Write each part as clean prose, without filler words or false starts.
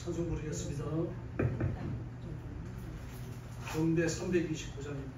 찬송 부르겠습니다. 경대 329장입니다.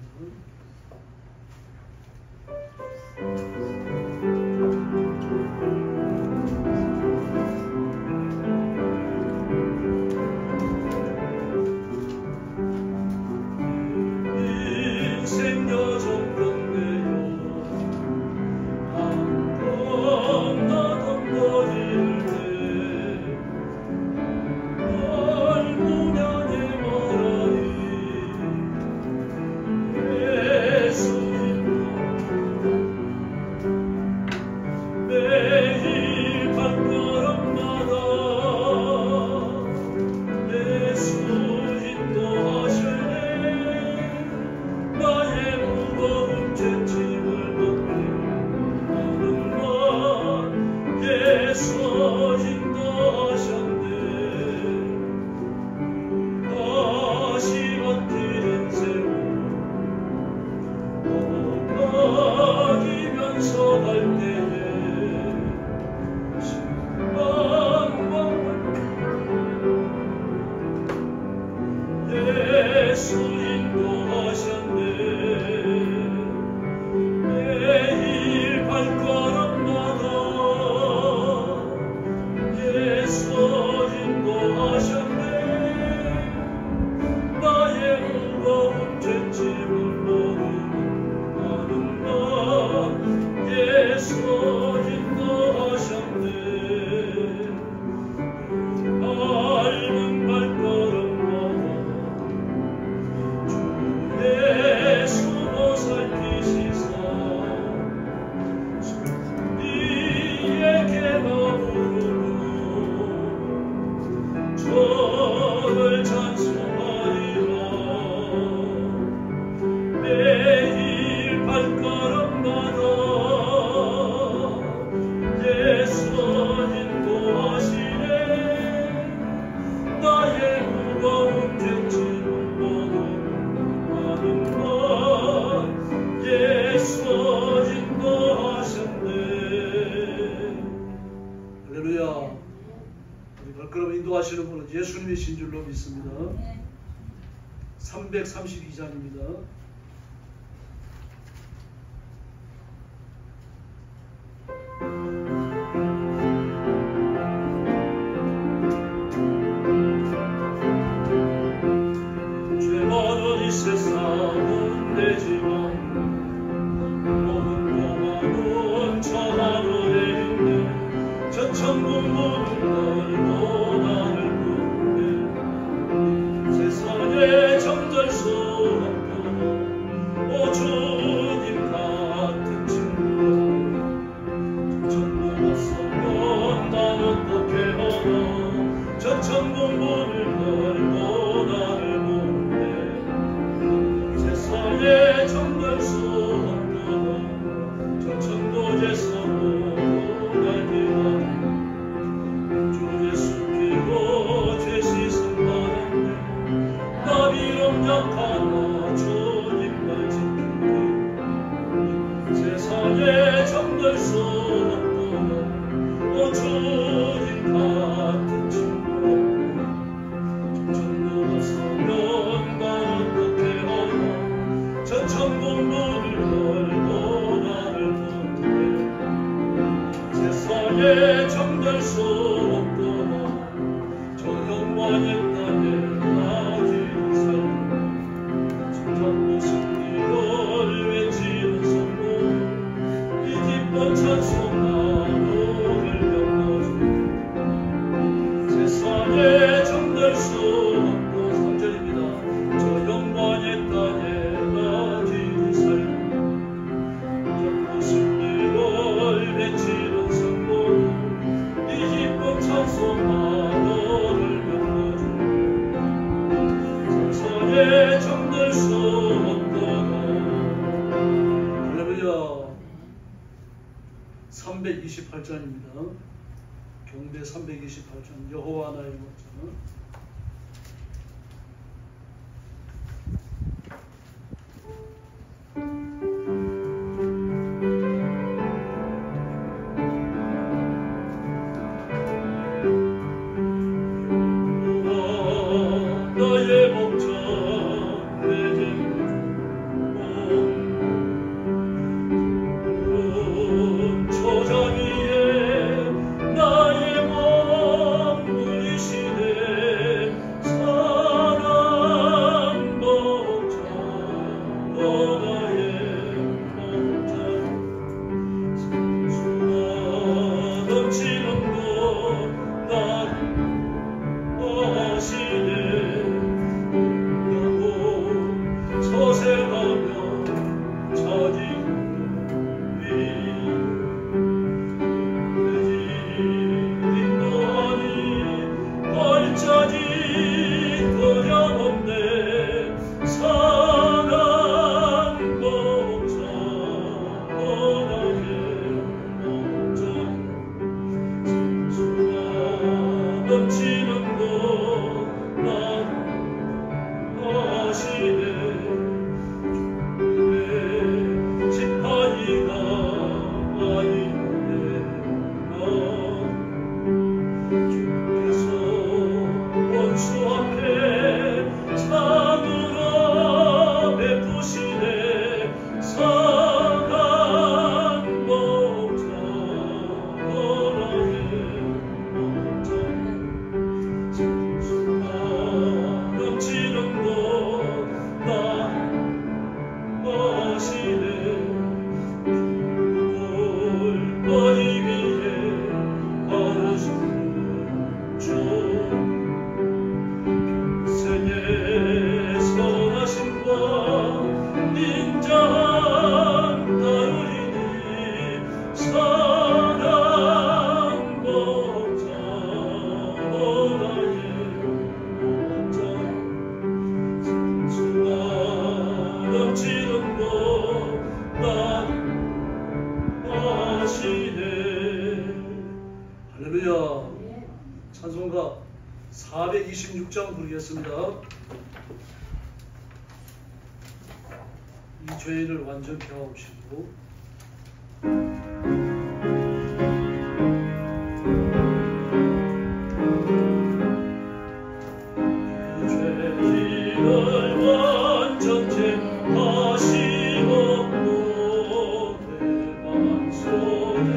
인도하시는 분은 예수님이신 줄로 믿습니다. 332장입니다. 죄 많은 이 세상은 내지만 모든 동안은 저 하늘에 있네. 저 천국 문을 열고 잠들 수 없고 오 주님 같은 친구 천국 없으면 나는 어떻게 하나 저 천국 문을 열고 나를 보는데 세상에 잠들 수 없고 저 천국에서 날 기다려 주 예수 믿고 죄 씻음 받았네. 미련약하나 주님만 지키니 세상에 잠들 수 없고 오 주님 같은 친구 천국 없으면 나는 어떻게 하나 저 천국 문을 열고 나를 보는데 세상에 잠들 수 없고 저 영광의 땅에 세상에 잠들 수 없고 3절입니다. 저 영광의 땅에 나지 살고 자꾸 승리를 외치는 성도 이 기쁨 찬송하 너를 경배하주 세상에 잠들 수 없도다. 할렐루야. 328장입니다. 경대 328장 여호와 나의 목자는 찬송가 426장 부르겠습니다. 이 죄인을 완전히 하옵시고 이 죄인을 완전히 하시옵고 내 마음속에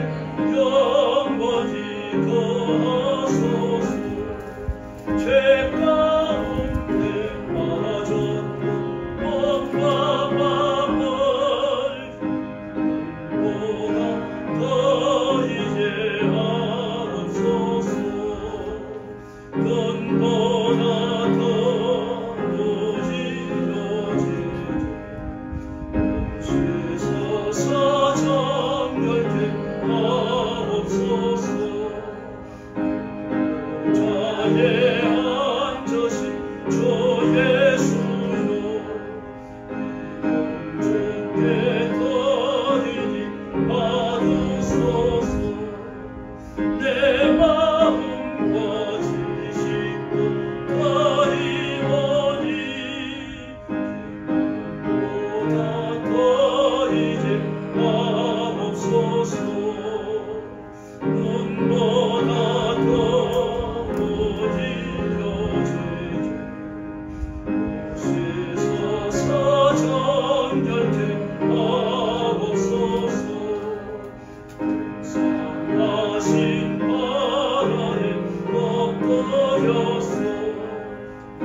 영원히 거하소서. 죄 가운데 빠졌고 몸과 마음을 보다 더 이제 하옵소서. 눈보다 더 무지러지게 오시소서. 정결케 하옵소서. 자의 앉으신 주 예수여, 주께 드리니 받으소서. 내 마음과 지식도 드리오니 보다 더 이제 하옵소서. 눈보다 더 무지러지게 오시소서. 정결케 하옵소서. 상하신 바다에 엎드려서 날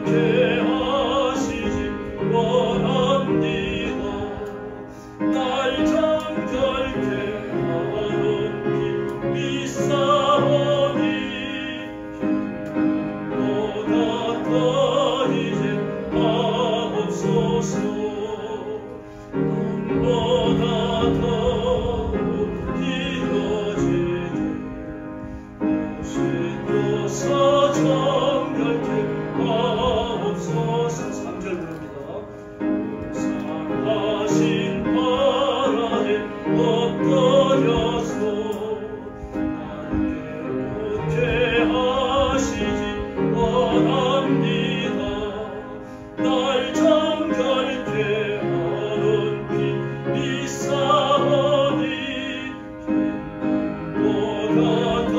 깨우게 하시지 원합니다. 날 정결케 하는 길 믿사오니 보다 더 이제 하옵소서. 눈보다 더 무지러지게 오시소서. 정결케 하옵소서. 3절 부릅니다. 상하신 바다에 엎드려서 날 깨우게 하시지 원합니다. 날 정결케 하는 길 믿사오니 보다 더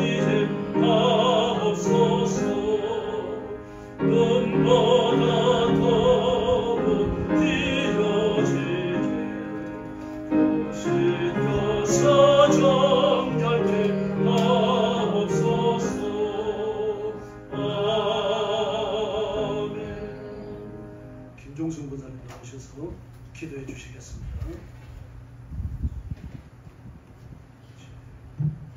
이제 하옵소서. 눈보다 더 무지러지게 오시소서. 정결케 하옵소서. 아멘. 김종순 권사님 나오셔서 기도해 주시겠습니다.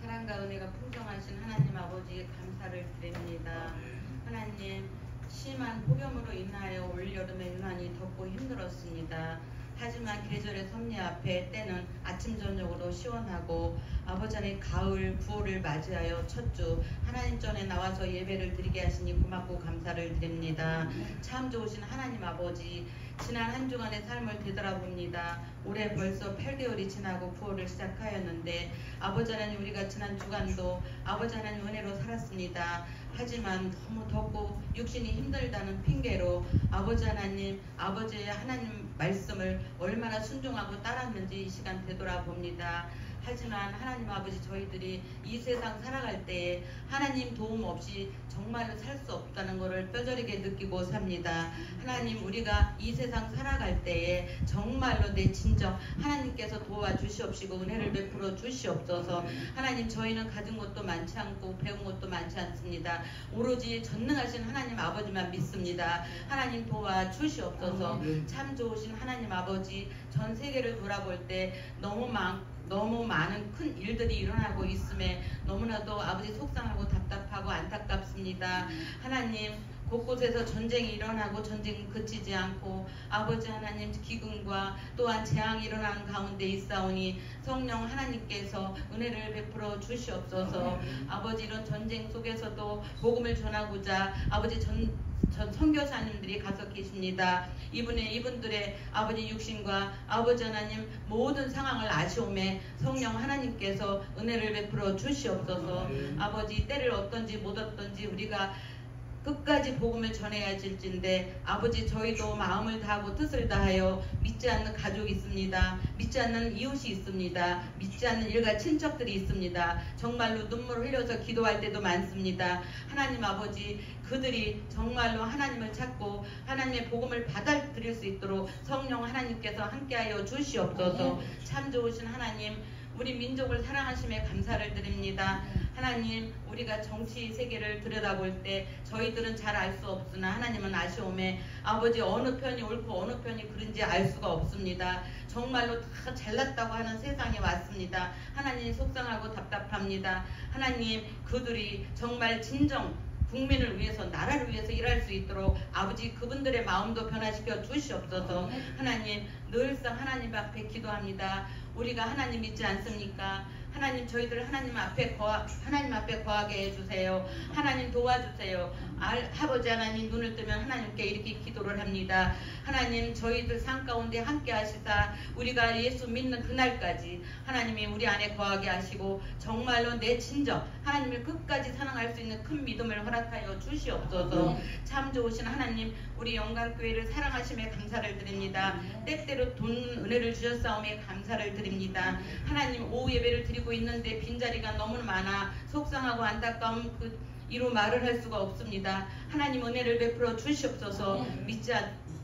사랑과 은혜가 풍성하신 하나님 아버지 감사를 드립니다. 하나님, 심한 폭염으로 인하여 올여름에 유난히 덥고 힘들었습니다. 하지만 계절의 섭리 앞에 때는 아침 저녁으로 시원하고 아버지 안의 가을 부호를 맞이하여 첫 주 하나님 전에 나와서 예배를 드리게 하시니 고맙고 감사를 드립니다. 참 좋으신 하나님 아버지, 지난 한 주간의 삶을 되돌아봅니다. 올해 벌써 8개월이 지나고 부호를 시작하였는데 아버지 하나님, 우리가 지난 주간도 아버지 하나님 은혜로 살았습니다. 하지만 너무 덥고 육신이 힘들다는 핑계로 아버지 하나님, 아버지의 하나님 말씀을 얼마나 순종하고 따랐는지 이 시간 되돌아봅니다. 하지만 하나님 아버지 저희들이 이 세상 살아갈 때에 하나님 도움 없이 정말로 살 수 없다는 것을 뼈저리게 느끼고 삽니다. 하나님 우리가 이 세상 살아갈 때에 정말로 내 친정 하나님께서 도와주시옵시고 은혜를 베풀어 주시옵소서. 하나님 저희는 가진 것도 많지 않고 배운 것도 많지 않습니다. 오로지 전능하신 하나님 아버지만 믿습니다. 하나님 도와주시옵소서. 참 좋으신 하나님 아버지 전 세계를 돌아볼 때 너무 많은 큰 일들이 일어나고 있음에 너무나도 아버지 속상하고 답답하고 안타깝습니다. 하나님 곳곳에서 전쟁이 일어나고 전쟁이 그치지 않고 아버지 하나님 기근과 또한 재앙이 일어나는 가운데 있사오니 성령 하나님께서 은혜를 베풀어 주시옵소서. 아버지 이런 전쟁 속에서도 복음을 전하고자 아버지 전 선교사님들이 가서 계십니다. 이분들의 아버지 육신과 아버지 하나님 모든 상황을 아시오매 성령 하나님께서 은혜를 베풀어 주시옵소서. 아버지 때를 어떤지 못 어떤지 우리가 끝까지 복음을 전해야 질진데 아버지 저희도 마음을 다하고 뜻을 다하여 믿지 않는 가족이 있습니다. 믿지 않는 이웃이 있습니다. 믿지 않는 일가 친척들이 있습니다. 정말로 눈물을 흘려서 기도할 때도 많습니다. 하나님 아버지 그들이 정말로 하나님을 찾고 하나님의 복음을 받아들일 수 있도록 성령 하나님께서 함께하여 주시옵소서. 참 좋으신 하나님 우리 민족을 사랑하심에 감사를 드립니다. 하나님 우리가 정치 세계를 들여다볼 때 저희들은 잘 알 수 없으나 하나님은 아시오매 아버지 어느 편이 옳고 어느 편이 그른지 알 수가 없습니다. 정말로 다 잘났다고 하는 세상이 왔습니다. 하나님 속상하고 답답합니다. 하나님 그들이 정말 진정 국민을 위해서 나라를 위해서 일할 수 있도록 아버지 그분들의 마음도 변화시켜 주시옵소서. 하나님 늘상 하나님 앞에 기도합니다. 우리가 하나님 믿지 않습니까? 하나님 저희들 하나님 앞에 거하게 해주세요. 하나님 도와주세요. 아버지 하나님 눈을 뜨면 하나님께 이렇게 기도를 합니다. 하나님 저희들 삶 가운데 함께 하시사 우리가 예수 믿는 그날까지 하나님이 우리 안에 거하게 하시고 정말로 내 친정 하나님을 끝까지 사랑할 수 있는 큰 믿음을 허락하여 주시옵소서. 참 좋으신 하나님 우리 영광교회를 사랑하심에 감사를 드립니다. 때때로 돈 은혜를 주셨사오며 감사를 드립니다. 하나님 오후 예배를 드리고 있는데 빈자리가 너무 많아 속상하고 안타까움 이로 말을 할 수가 없습니다. 하나님 은혜를 베풀어 주시옵소서.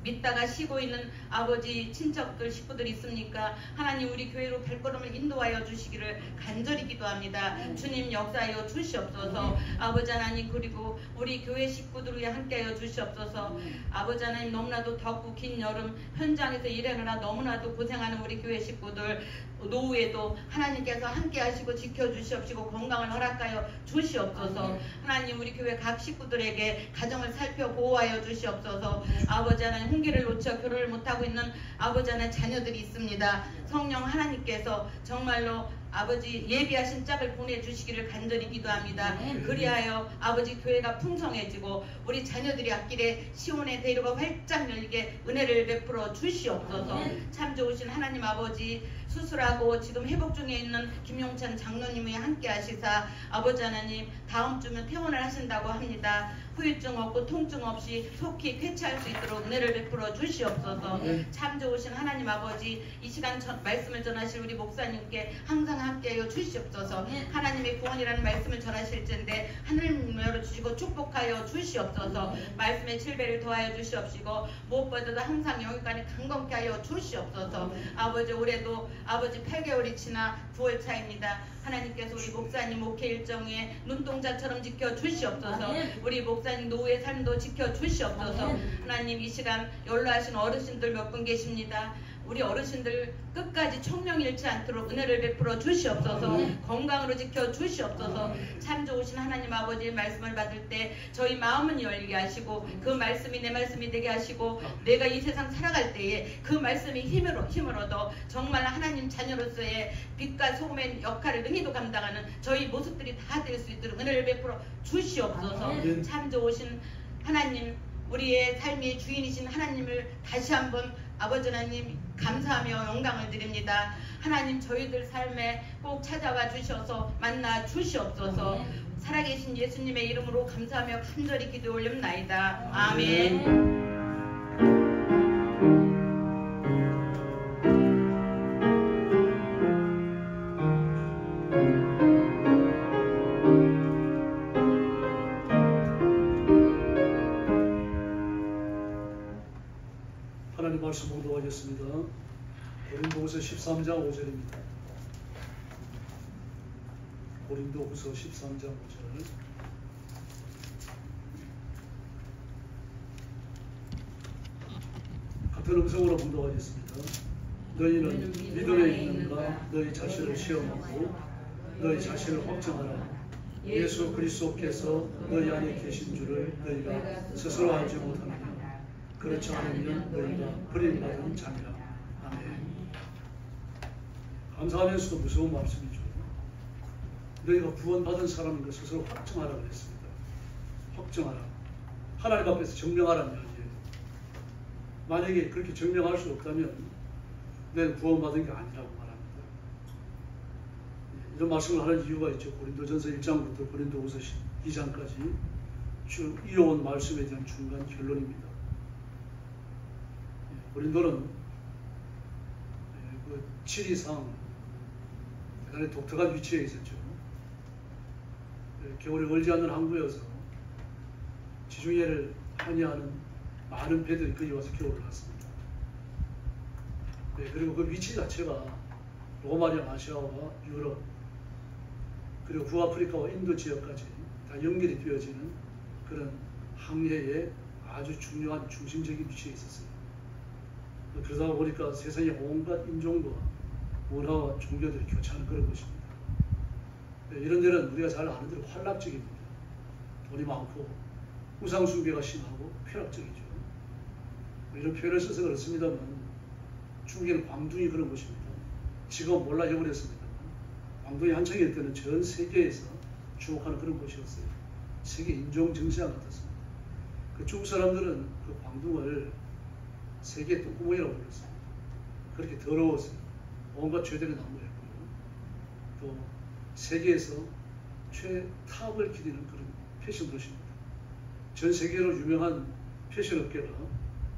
믿다가 쉬고 있는 아버지 친척들 식구들 있습니까? 하나님 우리 교회로 발걸음을 인도하여 주시기를 간절히 기도합니다. 주님 역사하여 주시옵소서. 아버지 하나님 그리고 우리 교회 식구들 위해 함께하여 주시옵소서. 아버지 하나님 너무나도 덥고 긴 여름 현장에서 일하느라 너무나도 고생하는 우리 교회 식구들 노후에도 하나님께서 함께 하시고 지켜주시옵시고 건강을 허락하여 주시옵소서. 하나님 우리 교회 각 식구들에게 가정을 살펴 보호하여 주시옵소서. 아버지 하나님 홍기를 놓쳐 결혼을 못하고 있는 아버지 하나님 자녀들이 있습니다. 성령 하나님께서 정말로 아버지 예비하신 짝을 보내주시기를 간절히 기도합니다. 그리하여 아버지 교회가 풍성해지고 우리 자녀들이 앞길에 시온의 대로가 활짝 열리게 은혜를 베풀어 주시옵소서. 참 좋으신 하나님 아버지 수술하고 지금 회복 중에 있는 김용찬 장로님이 함께 하시사 아버지 하나님 다음 주면 퇴원을 하신다고 합니다. 후유증 없고 통증 없이 속히 쾌차할 수 있도록 은혜를 베풀어 주시옵소서. 참 좋으신 하나님 아버지 이 시간 말씀을 전하실 우리 목사님께 항상 함께하여 주시옵소서. 하나님의 구원이라는 말씀을 전하실 텐데 하늘문 열어주시고 축복하여 주시옵소서. 말씀의 7배를 더하여 주시옵시고 무엇보다도 항상 영육간에 강건케 하여 주시옵소서. 아버지 올해도 아버지 8개월이 지나 9월 차입니다. 하나님께서 우리 목사님 목회 일정에 눈동자처럼 지켜 주시옵소서. 우리 목사님 노후의 삶도 지켜 주시옵소서. 하나님 이 시간 연로하신 어르신들 몇 분 계십니다. 우리 어르신들 끝까지 청명 잃지 않도록 은혜를 베풀어 주시옵소서. 건강으로 지켜 주시옵소서. 참 좋으신 하나님 아버지의 말씀을 받을 때 저희 마음은 열리게 하시고 그 말씀이 내 말씀이 되게 하시고 내가 이 세상 살아갈 때에 그 말씀이 힘을 얻어 정말 하나님 자녀로서의 빛과 소금의 역할을 능히도 감당하는 저희 모습들이 다 될 수 있도록 은혜를 베풀어 주시옵소서. 참 좋으신 하나님 우리의 삶의 주인이신 하나님을 다시 한번 아버지 하나님 감사하며 영광을 드립니다. 하나님 저희들 삶에 꼭 찾아와 주셔서 만나 주시옵소서. 살아계신 예수님의 이름으로 감사하며 간절히 기도 올립나이다. 아멘. 봉독하겠습니다. 고린도후서 13장 5절입니다. 고린도후서 13장 5절. 같은 음성으로 봉독하겠습니다. 너희는 믿음에 있는가? 너희 자신을 시험하고 너희 자신을 확정하라. 예수 그리스도께서 너희 안에 계신 줄을 너희가 스스로 알지 못하느냐. 그렇지 않으면 너희가 버림받은 자니라. 아멘. 감사하면서도 무서운 말씀이죠. 너희가 구원받은 사람인 것 스스로 확정하라고 했습니다. 확정하라. 하나님 앞에서 증명하라는 이야기예요. 만약에 그렇게 증명할 수 없다면 내가 구원받은 게 아니라고 말합니다. 이런 말씀을 하는 이유가 있죠. 고린도전서 1장부터 고린도후서 2장까지 쭉 이어온 말씀에 대한 중간 결론입니다. 고린도는 그 지리상 대단히 독특한 위치에 있었죠. 겨울에 얼지 않는 항구여서 지중해를 항해하는 많은 배들이 거기 와서 겨울을 갔습니다. 그리고 그 위치 자체가 로마니아, 아시아와 유럽, 그리고 북아프리카와 인도 지역까지 다 연결이 되어지는 그런 항해의 아주 중요한 중심적인 위치에 있었어요. 그러다 보니까 세상의 온갖 인종과 문화와 종교들이 교차하는 그런 곳입니다. 이런 데는 우리가 잘 아는 대로 환락적입니다. 돈이 많고 우상숭배가 심하고 쾌락적이죠. 이런 표현을 써서 그렇습니다만 중국에는 광둥이 그런 곳입니다. 지금 몰라 잊어버렸습니다만 광둥이 한창일 때는 전 세계에서 주목하는 그런 곳이었어요. 세계 인종 정세와 같았습니다. 그 중국 사람들은 그 광둥을 세계의 똥구멍이라고 불렀어요. 그렇게 더러워서 온갖 죄들이 난무했고요. 또 세계에서 최탑을 기리는 그런 패션 도시입니다. 전 세계로 유명한 패션 업계가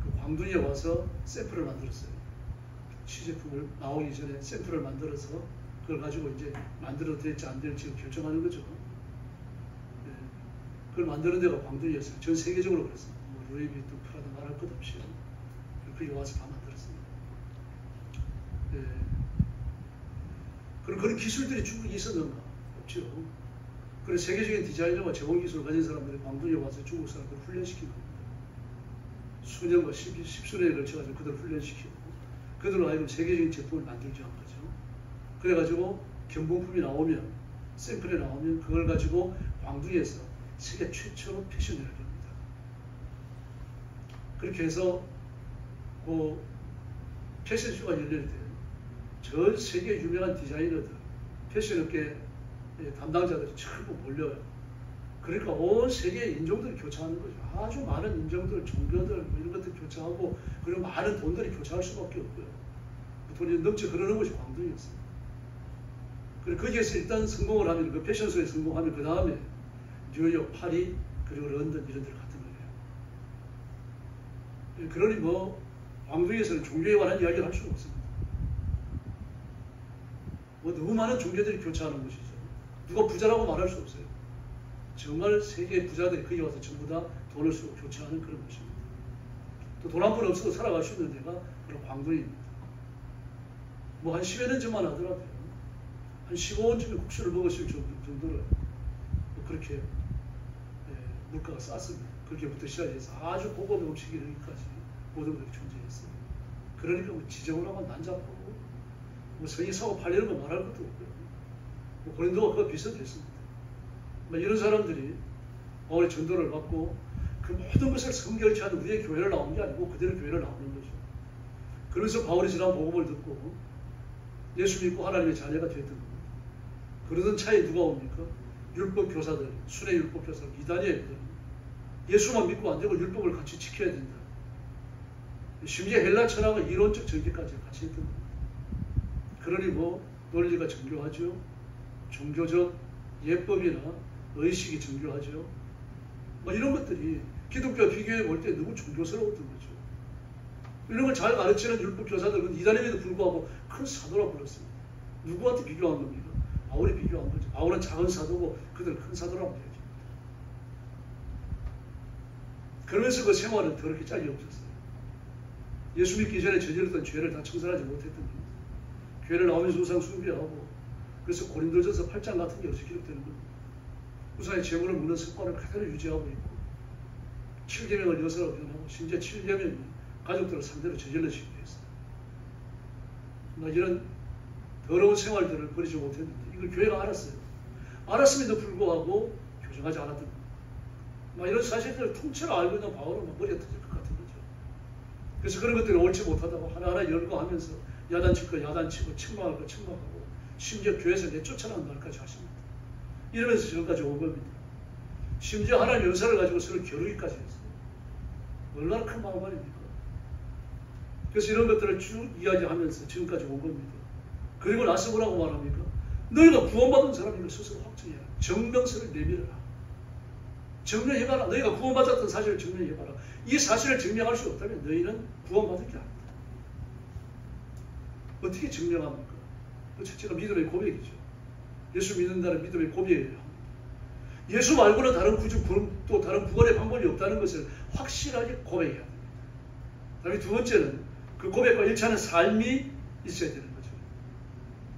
그 광둥이에 와서 샘플을 만들었어요. 시제품을 나오기 전에 샘플을 만들어서 그걸 가지고 이제 만들어도 될지 안 될지 결정하는 거죠. 네. 그걸 만드는 데가 광둥이였어요. 전 세계적으로 그랬습니다. 뭐 루이비통, 프라다 말할 것 없이 그게 와서 다 만들었습니다. 네. 그런 기술들이 충분히 있었는가? 없죠. 그래서 세계적인 디자이너와 제공 기술을 가진 사람들이 광둥이에 와서 중국 사람들을 훈련시킨 겁니다. 수년과 십수년에 걸쳐가지고 그들을 훈련시키고 그들로 하여금 세계적인 제품을 만들게 한 거죠. 그래가지고 경공품이 나오면, 샘플이 나오면 그걸 가지고 광둥이에서 세계 최초로 패션을 합니다. 그렇게 해서 그 패션쇼가 열릴 때 전 세계 유명한 디자이너들, 패션업계 담당자들이 전부 몰려요. 그러니까 온 세계의 인종들이 교차하는 거죠. 아주 많은 인종들, 종교들 뭐 이런 것들 교차하고 그리고 많은 돈들이 교차할 수밖에 없고요. 돈이 넘쳐 흐르는 것이 광둥이었어요. 그리고 거기에서 일단 성공을 하면, 그 패션쇼에 성공하면 그 다음에 뉴욕, 파리, 그리고 런던 이런 데를 갔던 거예요. 그러니 뭐 광둥이에서는 종교에 관한 이야기를 할 수가 없습니다. 뭐 너무 많은 종교들이 교차하는 곳이죠. 누가 부자라고 말할 수 없어요. 정말 세계의 부자들이 거기 와서 전부 다 돈을 쓰고 교차하는 그런 곳입니다. 또 돈 한 푼 없어도 살아갈 수 있는 데가 바로 광둥이입니다. 뭐 한 10여 년 전만 하더라도요. 한 15원쯤에 국수를 먹었을 정도로 그렇게 물가가 쌌습니다. 그렇게부터 시작해서 아주 고급 음식이 여기까지 모든 것이 존재했어요. 그러니까 뭐 지정을 하고 난잡하고 뭐 성이 사고 팔리는 거 말할 것도 없고요. 뭐 고린도가 그거 비슷했습니다. 뭐 이런 사람들이 바울의 전도를 받고 그 모든 것을 성결치 않은 우리의 교회를 나온 게 아니고 그대로 교회를 나오는 거죠. 그러면서 바울이 전한 복음을 듣고 예수 믿고 하나님의 자녀가 됐던 겁니다. 그러던 차에 누가 옵니까? 율법 교사들, 순회 율법 교사들, 이단이에요. 예수만 믿고 안 되고 율법을 같이 지켜야 된다. 심지어 헬라 천하가 이론적 전개까지 같이 했던 겁니다. 그러니 뭐 논리가 정교하죠. 종교적 예법이나 의식이 정교하죠. 뭐 이런 것들이 기독교와 비교해 볼 때 너무 종교스러웠던 거죠. 이런 걸 잘 가르치는 율법 교사들은 이단임에도 불구하고 큰 사도라고 불렀습니다. 누구한테 비교한 겁니까? 바울이 비교한 거죠. 바울은 작은 사도고 그들은 큰 사도라고 얘기합니다. 그러면서 그 생활은 더럽게 짝이 없었어요. 예수 믿기 전에 저질렀던 죄를 다 청산하지 못했던 겁니다. 교회를 나오면서 우상 숭배하고, 그래서 고린도전서 8장 같은 게 어디서 기록되는 겁니다. 우상의 재물을 먹는 습관을 그대로 유지하고 있고, 7계명을 여서로 변하고, 심지어 7계명이 가족들을 상대로 저질러지기도 했어요. 이런 더러운 생활들을 버리지 못했는데 이걸 교회가 알았어요. 알았음에도 불구하고 교정하지 않았던 겁니다. 이런 사실들을 통째로 알고 있는 바울은 머리가 터질 것 같은 거죠. 그래서 그런 것들을 옳지 못하다고 하나하나 열거하면서 야단칠 거 야단치고 책망할 거 책망하고 심지어 교회에서 내쫓아나는 말까지 하십니다. 이러면서 지금까지 온 겁니다. 심지어 하나님 은사를 가지고 서로 겨루기까지 했어요. 얼마나 큰 마음 아닙니까? 그래서 이런 것들을 쭉 이야기하면서 지금까지 온 겁니다. 그리고 나서 뭐라고 말합니까? 너희가 구원받은 사람인 걸 스스로 확증해라. 증명서를 내밀어라. 증명해봐라. 너희가 구원받았던 사실을 증명해봐라. 이 사실을 증명할 수 없다면 너희는 구원받은 게 아니다. 어떻게 증명합니까? 그 첫째가 믿음의 고백이죠. 예수 믿는다는 믿음의 고백이에요. 예수 말고는 다른 구주, 또 다른 구원의 방법이 없다는 것을 확실하게 고백해야 됩니다. 다음에 두 번째는 그 고백과 일치하는 삶이 있어야 되는 거죠.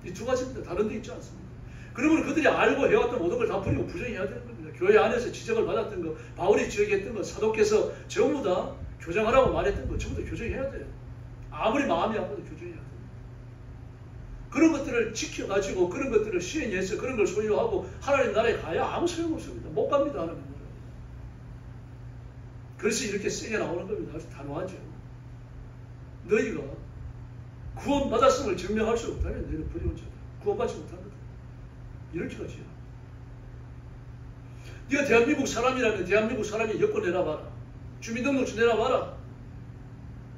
이 두 가지입니다. 다른 데 있지 않습니다. 그러면 그들이 알고 해왔던 모든 걸 다 버리고 부정해야 되는 겁니다. 교회 안에서 지적을 받았던 거, 바울이 지적했던 거, 사도께서 전부 다 교정하라고 말했던 거 전부 다 교정해야 돼요. 아무리 마음이 아파도 교정해야 돼요. 그런 것들을 지켜가지고 그런 것들을 시행해서 그런 걸 소유하고 하나님 나라에 가야 아무 소용없습니다. 못 갑니다. 하나님 나라에. 그래서 이렇게 세게 나오는 겁니다. 아주 단호하죠. 너희가 구원받았음을 증명할 수 없다면 너희는 버리운 자다. 구원받지 못한 거다. 이렇게 가지요. 네가 대한민국 사람이라면 대한민국 사람이 여권 내놔봐라. 주민등록증 내놔봐라.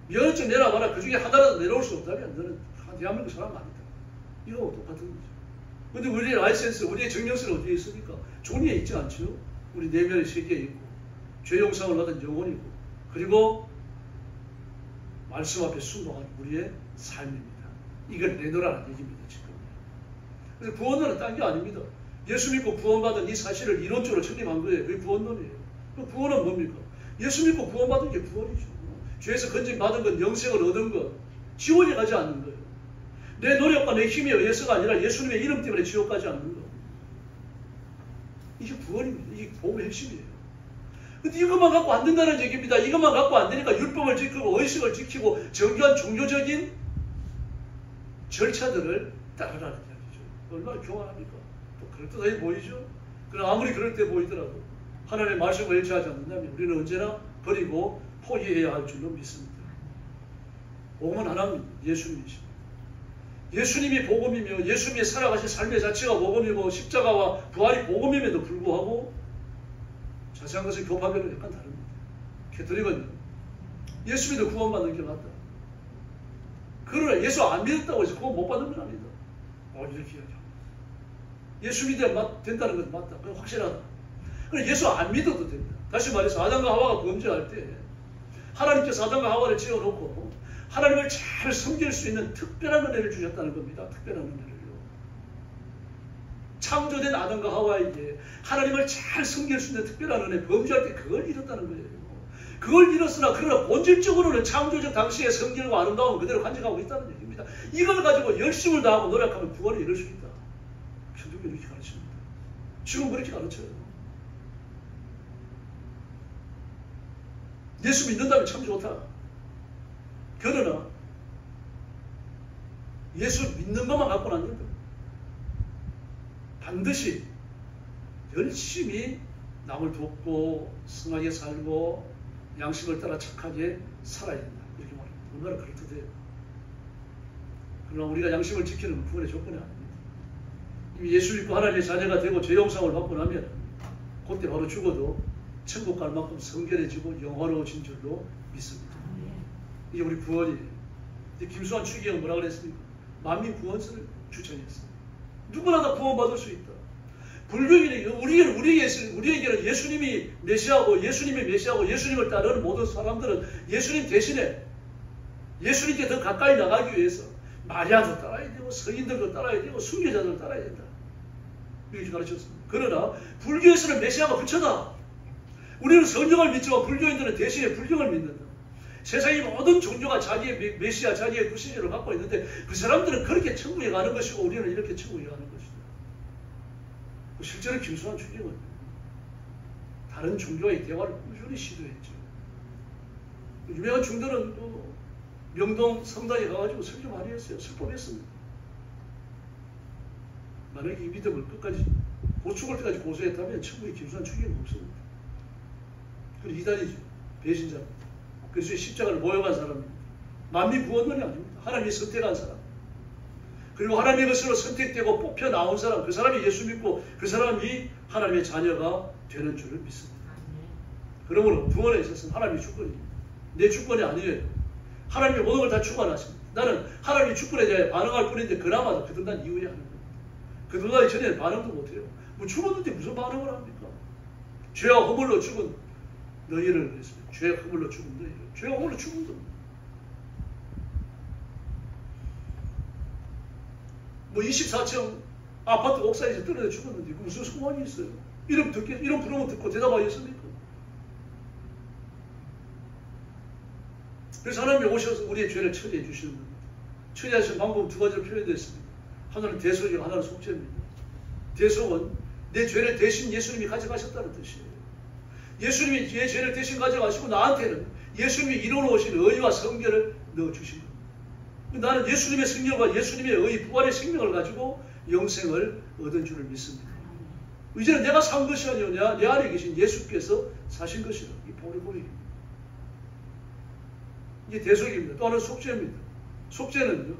면허증 내놔봐라. 그 중에 하나라도 내놓을 수 없다면 너는 대한민국 사람 아니다. 이거하고 똑같은 거죠. 근데 우리의 라이센스, 우리의 증명서는 어디에 있습니까? 종이에 있지 않죠? 우리 내면의 세계에 있고, 죄 용서를 받은 영혼이고, 그리고 말씀 앞에 순종하는 우리의 삶입니다. 이걸 내놓으라는 얘기입니다. 지금. 그래서 구원론은 딴 게 아닙니다. 예수 믿고 구원받은 이 사실을 이론적으로 정립한 거예요. 그게 구원론이에요. 그 구원은 뭡니까? 예수 믿고 구원받은 게 구원이죠. 죄에서 건진받은 건 영생을 얻은 것, 지옥에 가지 않는 거예요. 내 노력과 내 힘에 의해서가 아니라 예수님의 이름 때문에 지옥 가지 않는 것. 이게 구원입니다. 이게 복음의 핵심이에요. 근데 이것만 갖고 안 된다는 얘기입니다. 이것만 갖고 안 되니까 율법을 지키고 의식을 지키고 정교한 종교적인 절차들을 따르라는 이야기죠. 얼마나 교만합니까? 또 그럴듯하게 보이죠? 그러나 아무리 그럴 때 보이더라도 하나님의 말씀을 일치하지 않는다면 우리는 언제나 버리고 포기해야 할 줄로 믿습니다. 복음은 하나입니다. 예수님이십니다. 예수님이 복음이며 예수님이 살아가신 삶의 자체가 복음이고 십자가와 부활이 복음임에도 불구하고 자세한 것은 교파별로 약간 다릅니다. 캐톨릭은 예수 믿어 구원받는 게 맞다. 그러나 예수 안 믿었다고 해서 구원 못 받는 건 아니다. 이렇게 이야기합니다. 예수 믿어야 된다는 건 맞다. 그건 확실하다. 그러나 예수 안 믿어도 됩니다. 다시 말해서 아담과 하와가 범죄할 때 하나님께서 아담과 하와를 지어놓고 하나님을 잘 섬길 수 있는 특별한 은혜를 주셨다는 겁니다. 특별한 은혜를요. 창조된 아담과 하와에게 하나님을 잘 섬길 수 있는 특별한 은혜, 범죄할 때 그걸 잃었다는 거예요. 그걸 잃었으나 그러나 본질적으로는 창조적 당시의 성결과 아름다움을 그대로 간직하고 있다는 얘기입니다. 이걸 가지고 열심을 다하고 노력하면 구원을 이룰 수 있다. 천주교 이렇게 가르칩니다. 지금 그렇게 가르쳐요. 예수 믿는다면 참 좋다. 그러나 예수 믿는 것만 갖고는 안 된다. 반드시 열심히 남을 돕고 성하게 살고 양심을 따라 착하게 살아야 된다. 이렇게 말합니다. 얼마나 그럴듯해요. 그러나 우리가 양심을 지키는 건 구원의 조건이 아닙니다. 이미 예수 믿고 하나님의 자녀가 되고 죄 용서를 받고 나면 그때 바로 죽어도 천국 갈 만큼 성결해지고 영화로워진 줄로 믿습니다. 이게 우리 구원이에요. 김수환 추기경은 뭐라 그랬습니까? 만민 구원서를 추천했어요. 누구나 다 구원받을 수 있다. 불교인은 우리에게는 예수님이 메시아고 예수님을 따르는 모든 사람들은 예수님 대신에 예수님께 더 가까이 나가기 위해서 마리아도 따라야 되고 성인들도 따라야 되고 순교자들도 따라야 된다. 이렇게 가르쳤습니다. 그러나 불교에서는 메시아가 부처다. 우리는 성경을 믿지만 불교인들은 대신에 불경을 믿는다. 세상의 모든 종교가 자기의 메시아, 자기의 구세주를 갖고 있는데 그 사람들은 그렇게 천국에 가는 것이고 우리는 이렇게 천국에 가는 것이다. 실제로 김수환 총리는 다른 종교와의 대화를 꾸준히 시도했죠. 유명한 중들은 또 명동 성당에 가가지고 설교 많이 했어요. 설법했습니다. 만약에 이 믿음을 끝까지 죽을 때까지 고수했다면 천국에 김수환 총리는 없습니다. 그리고 이단이죠. 배신자입니다. 그래서 십자가를 모욕한 사람입니다. 만민 구원론이 아닙니다. 하나님이 선택한 사람. 그리고 하나님의 것으로 선택되고 뽑혀 나온 사람, 그 사람이 예수 믿고 그 사람이 하나님의 자녀가 되는 줄을 믿습니다. 그러므로 구원에 있어서는 하나님의 주권입니다. 내 주권이 아니에요. 하나님의 모든 걸 다 주관하십니다. 나는 하나님의 주권에 대해 반응할 뿐인데 그나마도 거듭난 이후에 하는 겁니다. 거듭나기 전에는 반응도 못해요. 뭐 죽었는데 무슨 반응을 합니까? 죄와 허물로 죽은 너희를 그랬습니다. 죄와 허물로 죽은 너희를. 죄와 허물로 죽은 겁니다. 뭐 24층 아파트 옥상에서 떨어져 죽었는데 무슨 소원이 있어요? 이름 부르면 듣고 대답하겠습니까? 그래서 하나님이 오셔서 우리의 죄를 처리해 주시는 겁니다. 처리하시는 방법은 두 가지로 표현되었습니다. 하나는 대속이고 하나는 속죄입니다. 대속은 내 죄를 대신 예수님이 가져가셨다는 뜻이에요. 예수님이 내 죄를 대신 가져가시고 나한테는 예수님이 이루어오신 의와 성결을 넣어주신 겁니다. 나는 예수님의 성령과 예수님의 의 부활의 생명을 가지고 영생을 얻은 줄을 믿습니다. 이제는 내가 산 것이 아니오냐 내 안에 계신 예수께서 사신 것이다. 이 바울의 고백입니다. 이게 대속입니다. 또 하나는 속죄입니다. 속죄는요,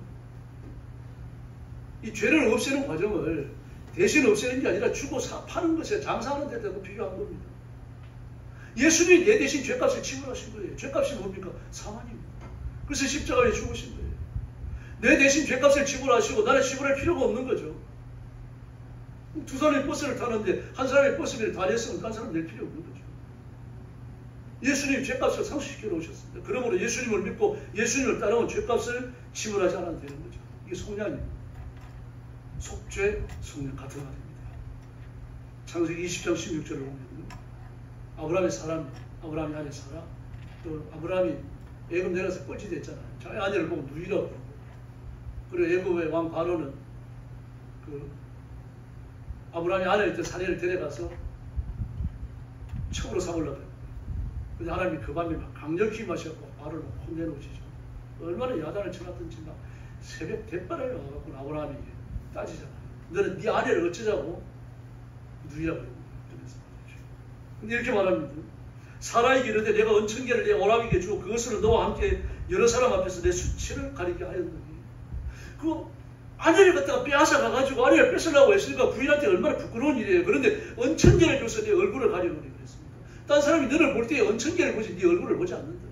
이 죄를 없애는 과정을 대신 없애는 게 아니라 주고 파는 것에 장사하는 데도 필요한 겁니다. 예수님이 내 대신 죄값을 지불하신 거예요. 죄값이 뭡니까? 사망입니다. 그래서 십자가에 죽으신 거예요. 내 대신 죄값을 지불하시고 나는 지불할 필요가 없는 거죠. 두 사람이 버스를 타는데 한 사람이 버스비를 다 냈으면 딴 사람 낼 필요 없는 거죠. 예수님이 죄값을 상수시켜 놓으셨습니다. 그러므로 예수님을 믿고 예수님을 따르면 죄값을 지불하지 않아도 되는 거죠. 이게 속량입니다. 속죄, 속량 같은 말입니다. 창세기 20장 16절을 보면 아브라함의 사람입니다. 아브라함이 아내 사라. 또 아브라함이 애굽 내려서 뻘짓했잖아요. 자기 아내를 보고 누이라고 그러고. 그리고 애굽의 왕 바로는 그 아브라함이 아내를 때 사내를 데려가서 척으로 삼으려고 해요. 근데 하나님이 그 밤에 막 강력히 마셔갖고 바로를 혼내놓으시죠. 얼마나 야단을 쳐놨던지 막 새벽 대바를 와갖고 아브라함이 따지잖아요. 너는 네 아내를 어쩌자고 누이라고 그러고. 근데 이렇게 말합니다. 사라에게 이르되 내가 은천계를 내 오라비에게 주고 그것으로 너와 함께 여러 사람 앞에서 내 수치를 가리게 하였느니. 그 아내를 갖다가 빼앗아 가가지고 아내를 뺏으려고 했으니까 부인한테 얼마나 부끄러운 일이에요. 그런데 은천계를 줘서 내 얼굴을 가리려고 그랬습니다. 딴 사람이 너를 볼 때 은천계를 보지 네 얼굴을 보지 않는다.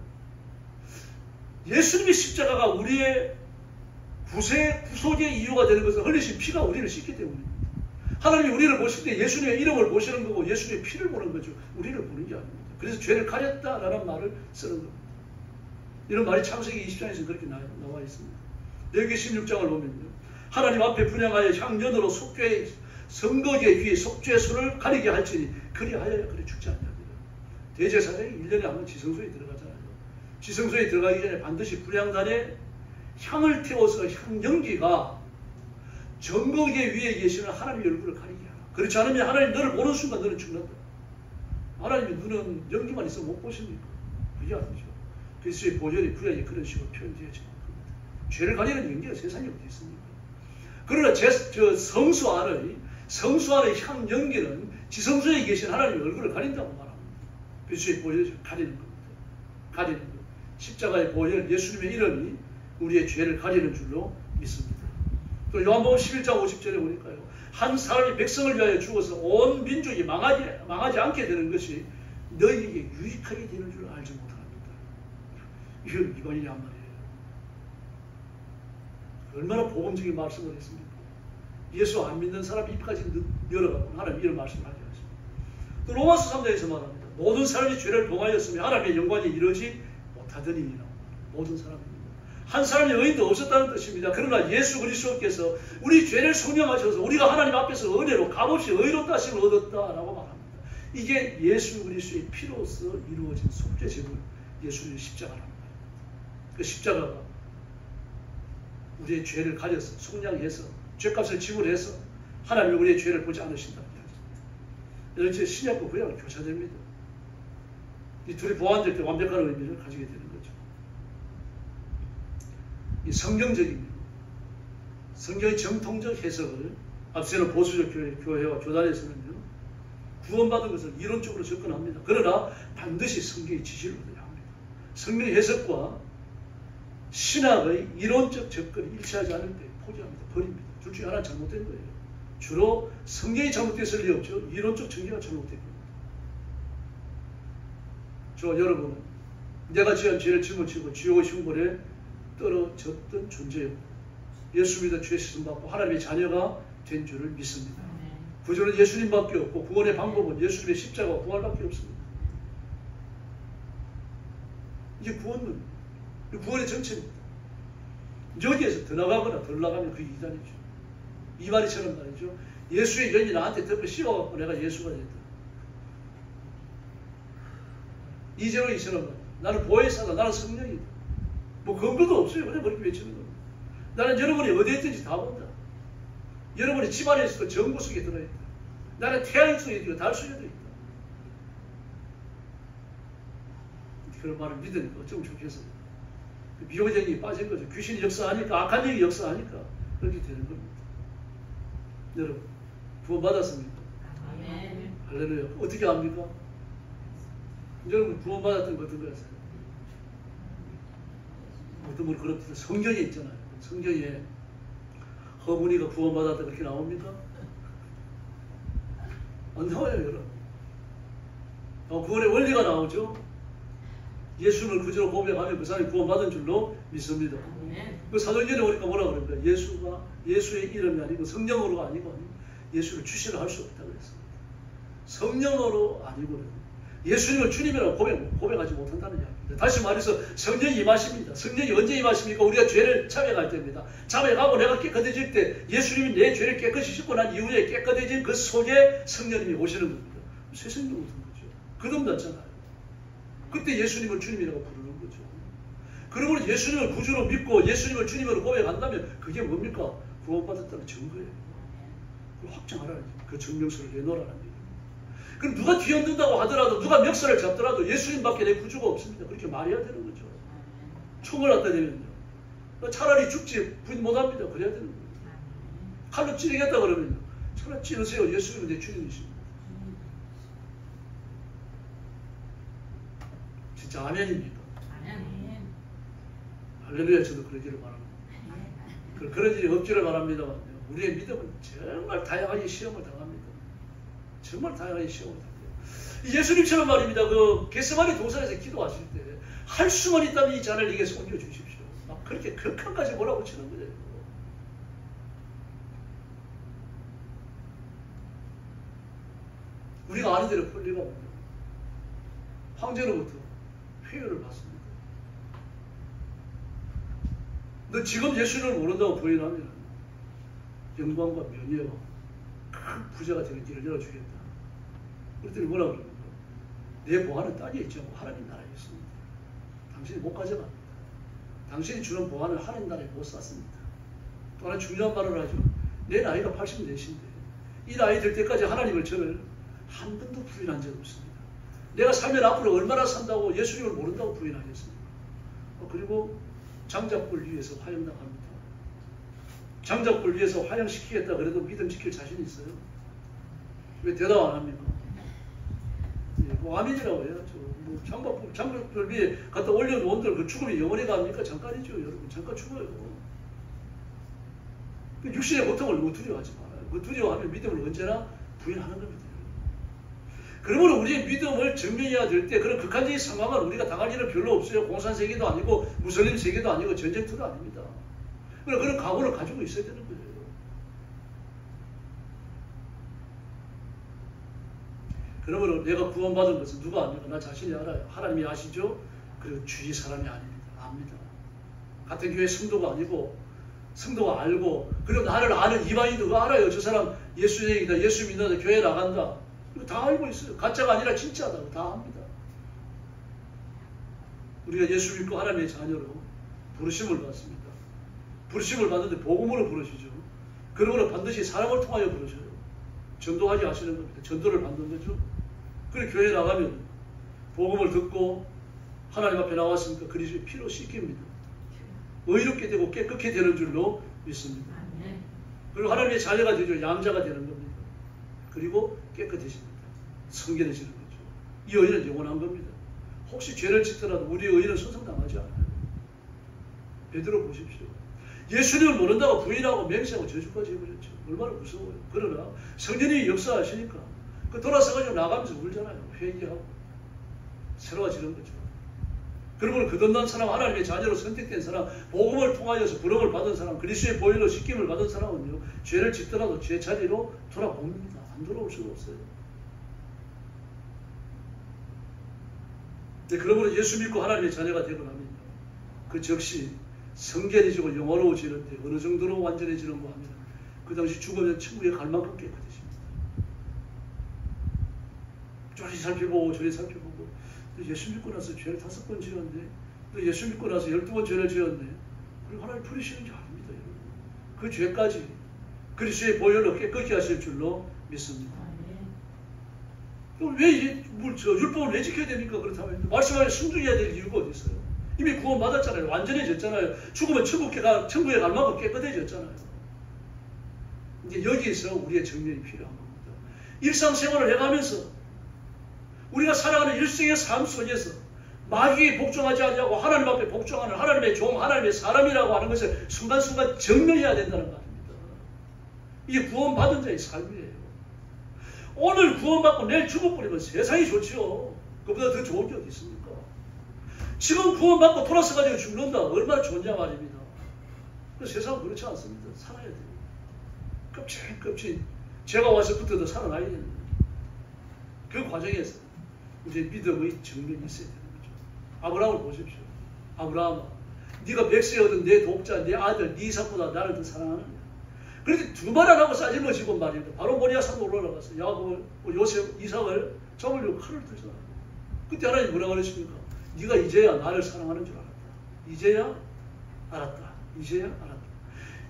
예수님의 십자가가 우리의 구속의 이유가 되는 것은 흘리신 피가 우리를 씻기 때문입니다. 하나님이 우리를 보실 때 예수님의 이름을 보시는 거고 예수님의 피를 보는 거죠. 우리를 보는 게 아닙니다. 그래서 죄를 가렸다라는 말을 쓰는 겁니다. 이런 말이 창세기 20장에서 그렇게 나와 있습니다. 여기 16장을 보면요. 하나님 앞에 분향하여 향년으로 속죄의 선거제 위에 속죄소를 가리게 할지니 그리하여야 그래 죽지 않냐. 대제사장이 1년에 한 번 지성소에 들어가잖아요. 지성소에 들어가기 전에 반드시 분향단에 향을 태워서 향연기가 정거계 위에 계시는 하나님의 얼굴을 가리게 하라. 그렇지 않으면 하나님 너를 보는 순간 너는 죽는다. 하나님의 눈은 연기만 있으면 못 보십니까? 그게 아니죠. 그리스도의 보혈이 구약에 그런 식으로 표현되어지는 겁니다. 죄를 가리는 연기가 세상에 어디 있습니까? 그러나 성수 안의 향연기는 지성소에 계신 하나님의 얼굴을 가린다고 말합니다. 그리스도의 보혈을 가리는 겁니다. 가리는 것. 십자가의 보혈, 예수님의 이름이 우리의 죄를 가리는 줄로 믿습니다. 또 요한복음 11장 50절에 보니까요. 한 사람이 백성을 위하여 죽어서 온 민족이 망하지 않게 되는 것이 너희에게 유익하게 되는 줄 알지 못합니다. 이건 이번이란 말이에요. 얼마나 복음적인 말씀을 했습니까? 예수 안 믿는 사람 입까지 열어가고 하나님 이런 말씀을 하게 하십니다. 또 로마서 3장에서 말합니다. 모든 사람이 죄를 범하였으며 하나님의 영광에 이르지 못하더니 모든 사람이 한 사람의 의인도 없었다는 뜻입니다. 그러나 예수 그리스도께서 우리 죄를 속량하셔서 우리가 하나님 앞에서 은혜로 값없이 의롭다 하심을 얻었다라고 말합니다. 이게 예수 그리스도의 피로서 이루어진 속죄 제물, 예수님의 십자가랍니다. 그 십자가가 우리의 죄를 가려서 속량해서 죄값을 지불해서 하나님이 우리의 죄를 보지 않으신다는 이야기입니다. 이렇게 신약과 구약은 교차됩니다. 이 둘이 보완될 때 완벽한 의미를 가지게 되는 거죠. 이 성경적인 성경의 정통적 해석을 앞서는 보수적 교회와 교단에서는요, 구원받은 것을 이론적으로 접근합니다. 그러나 반드시 성경의 지시를 얻어야 합니다. 성경의 해석과 신학의 이론적 접근이 일치하지 않을 때 포기합니다. 버립니다. 둘 중에 하나는 잘못된 거예요. 주로 성경이 잘못됐을 리 없죠. 이론적 전개가 잘못된 겁니다. 저 여러분은 내가 지은 죄를 짊어지고 지옥의 형벌에 떨어졌던 존재였고 예수 믿어 죄 씻음 받고 하나님의 자녀가 된 줄을 믿습니다. 구주는 예수님밖에 없고 구원의 방법은 예수님의 십자가와 부활밖에 없습니다. 이게 구원은 구원의 정체입니다. 여기에서 더 나가거나 덜 나가면 그게 이단이죠. 이 말이처럼 말이죠. 예수의 연이 나한테 덮어 씌워갖고 내가 예수가 됐다. 이제로 이처럼 말이죠. 나는 보혜사다. 나는 성령이다. 뭐 근거도 없어요. 그냥 그렇게 외치는 겁니다. 나는 여러분이 어디에 있든지 다 본다. 여러분이 집안에 있어도 정부 속에 들어있다. 나는 태양 속에 있고 달 속에도 있다. 그런 말을 믿으니까 어쩌면 좋겠어요. 미호적이 빠진 거죠. 귀신이 역사하니까, 악한 영이 역사하니까 그렇게 되는 겁니다. 여러분, 구원받았습니까? 아멘. 할렐루야. 어떻게 합니까? 여러분 구원받았던 거 어떤 거였어요? 어떤 분이 그렇듯 성경에 있잖아요. 성경에 허문이가 구원받았다 그렇게 나옵니까? 안 나와요, 여러분. 구원의 원리가 나오죠. 예수를 구주로 고백하면 그 사람이 구원받은 줄로 믿습니다. 그 사도행전에 보니까 뭐라 그럽니까? 예수의 이름이 아니고 성령으로가 아니고 예수를 주시를 할 수 없다고 그랬습니다. 성령으로 아니고는 예수님을 주님이라고 고백하지 못한다는 이야기입니다. 다시 말해서 성령이 임하십니다. 성령이 언제 임하십니까? 우리가 죄를 자백할 때입니다. 자백하고 내가 깨끗해질 때 예수님이 내 죄를 깨끗이 씻고 난 이후에 깨끗해진 그 속에 성령님이 오시는 겁니다. 새 생명 같은 거죠. 거듭났잖아요. 그때 예수님을 주님이라고 부르는 거죠. 그러므로 예수님을 구주로 믿고 예수님을 주님으로 고백한다면 그게 뭡니까? 구원받았다는 증거예요. 그걸 확정하라는 거예요. 그 증명서를 내놓으라는 거예요. 그럼 누가 뒤흔든다고 하더라도 누가 멱살을 잡더라도 예수님밖에 내 구주가 없습니다. 그렇게 말해야 되는 거죠. 총을 갖다 대면요. 차라리 죽지 부인 못합니다. 그래야 되는 거예요. 칼로 찌르겠다 그러면요. 차라리 찌르세요. 예수님은 내 주님이십니다. 진짜 아멘입니까? 아멘. 할렐루야. 저도 그러기를 바랍니다. 그런 일이 없기를 바랍니다만 우리의 믿음은 정말 다양하게 시험을 당합니다. 정말 다양하게 시험을 당해요. 예수님처럼 말입니다. 그 겟세마네 동산에서 기도하실 때 할 수만 있다면 이 잔을 이겨서 옮겨 주십시오. 막 그렇게 극한까지 몰아붙이는 거예요. 우리가 아는 대로 풀리가 황제로부터 회유를 받습니다. 너 지금 예수를 모른다고 부인하면 영광과 명예와 큰 부자가 되는 길을 열어주겠다. 그랬더니 뭐라 그럽니까? 내 보화는 땅에 있지 않고 하나님 나라에 있습니다. 당신이 못 가져갑니다. 당신이 주는 보화는 하나님 나라에 못 샀습니다. 또 하나 중요한 말을 하죠. 내 나이가 84인데 이 나이 될 때까지 하나님을 저를 한 번도 부인한 적 없습니다. 내가 살면 앞으로 얼마나 산다고 예수님을 모른다고 부인하겠습니까? 그리고 장작불 위에서 화형당합니다. 장작불 위에서 화형시키겠다 그래도 믿음 지킬 자신 있어요? 왜 대답 안 합니까? 예, 뭐 아멘이라고 해야죠. 뭐 장작불 위에 갖다 올려놓은들 그 죽음이 영원히 갑니까? 잠깐이죠, 여러분. 잠깐 죽어요. 그 육신의 고통을 너무 두려워하지 말아요. 그 두려워하면 믿음을 언제나 부인하는 겁니다. 그러므로 우리의 믿음을 증명해야 될 때 그런 극한적인 상황을 우리가 당할 일은 별로 없어요. 공산 세계도 아니고 무슬림 세계도 아니고 전쟁터도 아닙니다. 그런 각오를 가지고 있어야 되는 거예요. 그러므로 내가 구원받은 것은 누가 압니까? 나 자신이 알아요. 하나님이 아시죠? 그리고 주위 사람이 아닙니다. 압니다. 같은 교회 성도가 아니고 성도가 알고 그리고 나를 아는 이방인도 알아요. 저 사람 예수쟁이다. 예수 믿는다. 교회 나간다. 이거 다 알고 있어요. 가짜가 아니라 진짜다. 다 압니다. 우리가 예수 믿고 하나님의 자녀로 부르심을 받습니다. 부르심을 받는데 복음으로 부르시죠. 그러므로 반드시 사람을 통하여 부르셔요. 전도하지 하시는 겁니다. 전도를 받는 거죠. 그리고 교회에 나가면 복음을 듣고 하나님 앞에 나왔으니까 그리스도의 피로 씻깁니다. 의롭게 되고 깨끗게 되는 줄로 믿습니다. 그리고 하나님의 자녀가 되죠. 양자가 되는 겁니다. 그리고 깨끗해집니다. 성결해지는 거죠. 이 의는 영원한 겁니다. 혹시 죄를 짓더라도 우리의 의는 손상당하지 않아요. 베드로 보십시오. 예수님을 모른다고 부인하고 맹세하고 저주까지 해버렸죠. 얼마나 무서워요. 그러나 성령이 역사하시니까 그 돌아서가지고 나가면서 울잖아요. 회개하고 새로워지는 거죠. 그러므로 거듭난 사람, 하나님의 자녀로 선택된 사람, 복음을 통하여서 부름을 받은 사람, 그리스도의 보혈로 씻김을 받은 사람은요, 죄를 짓더라도 죄 자리로 돌아옵니다. 안 돌아올 수가 없어요. 네, 그러므로 예수 믿고 하나님의 자녀가 되고 나면 그 즉시 성결해지고 영화로워지는데 어느 정도로 완전해지는가 하면 그 당시 죽으면 천국에 갈 만큼 깨끗해집니다. 저리 살펴보고 저리 살펴보고 예수 믿고 나서 죄를 5번 지었네. 또 예수 믿고 나서 12번 죄를 지었네. 그리고 하나님 부르시는 줄 압니다. 여러분. 그 죄까지 그리스도의 보혈로 깨끗게 하실 줄로 믿습니다. 그럼 왜 율법을 왜 지켜야 됩니까? 그렇다면 말씀하여 순종해야 될 이유가 어디 있어요? 이미 구원받았잖아요. 완전해졌잖아요. 죽으면 천국에 갈 만큼 깨끗해졌잖아요. 이제 여기에서 우리의 정면이 필요한 겁니다. 일상생활을 해가면서 우리가 살아가는 일생의 삶 속에서 마귀에 복종하지 않냐고 하나님 앞에 복종하는 하나님의 종, 하나님의 사람이라고 하는 것을 순간순간 증명해야 된다는 말입니다. 이게 구원받은 자의 삶이에요. 오늘 구원받고 내일 죽어버리면 세상이 좋지요. 그보다 더 좋은 게 어디 있습니까? 지금 구원받고 돌아서가지고 죽는다. 얼마나 좋냐 말입니다. 세상은 그렇지 않습니다. 살아야 돼요. 껍질 제가 와서부터 살아나야 됩니다. 그 과정에서 이제 믿음의 정면이 있어야 되는 거죠. 아브라함을 보십시오. 아브라함아, 네가 100세 얻은 내 독자, 내 아들, 네 이삭보다 나를 더 사랑하느냐. 그런데 두 말 안 하고 싸질러지고 말입니다. 바로 모리아 산으로 올라가서 야곱을, 요셉, 이삭을 잡으려고 칼을 들잖아요. 그때 하나님 뭐라고 그러십니까? 네가 이제야 나를 사랑하는 줄 알았다. 이제야 알았다. 이제야 알았다.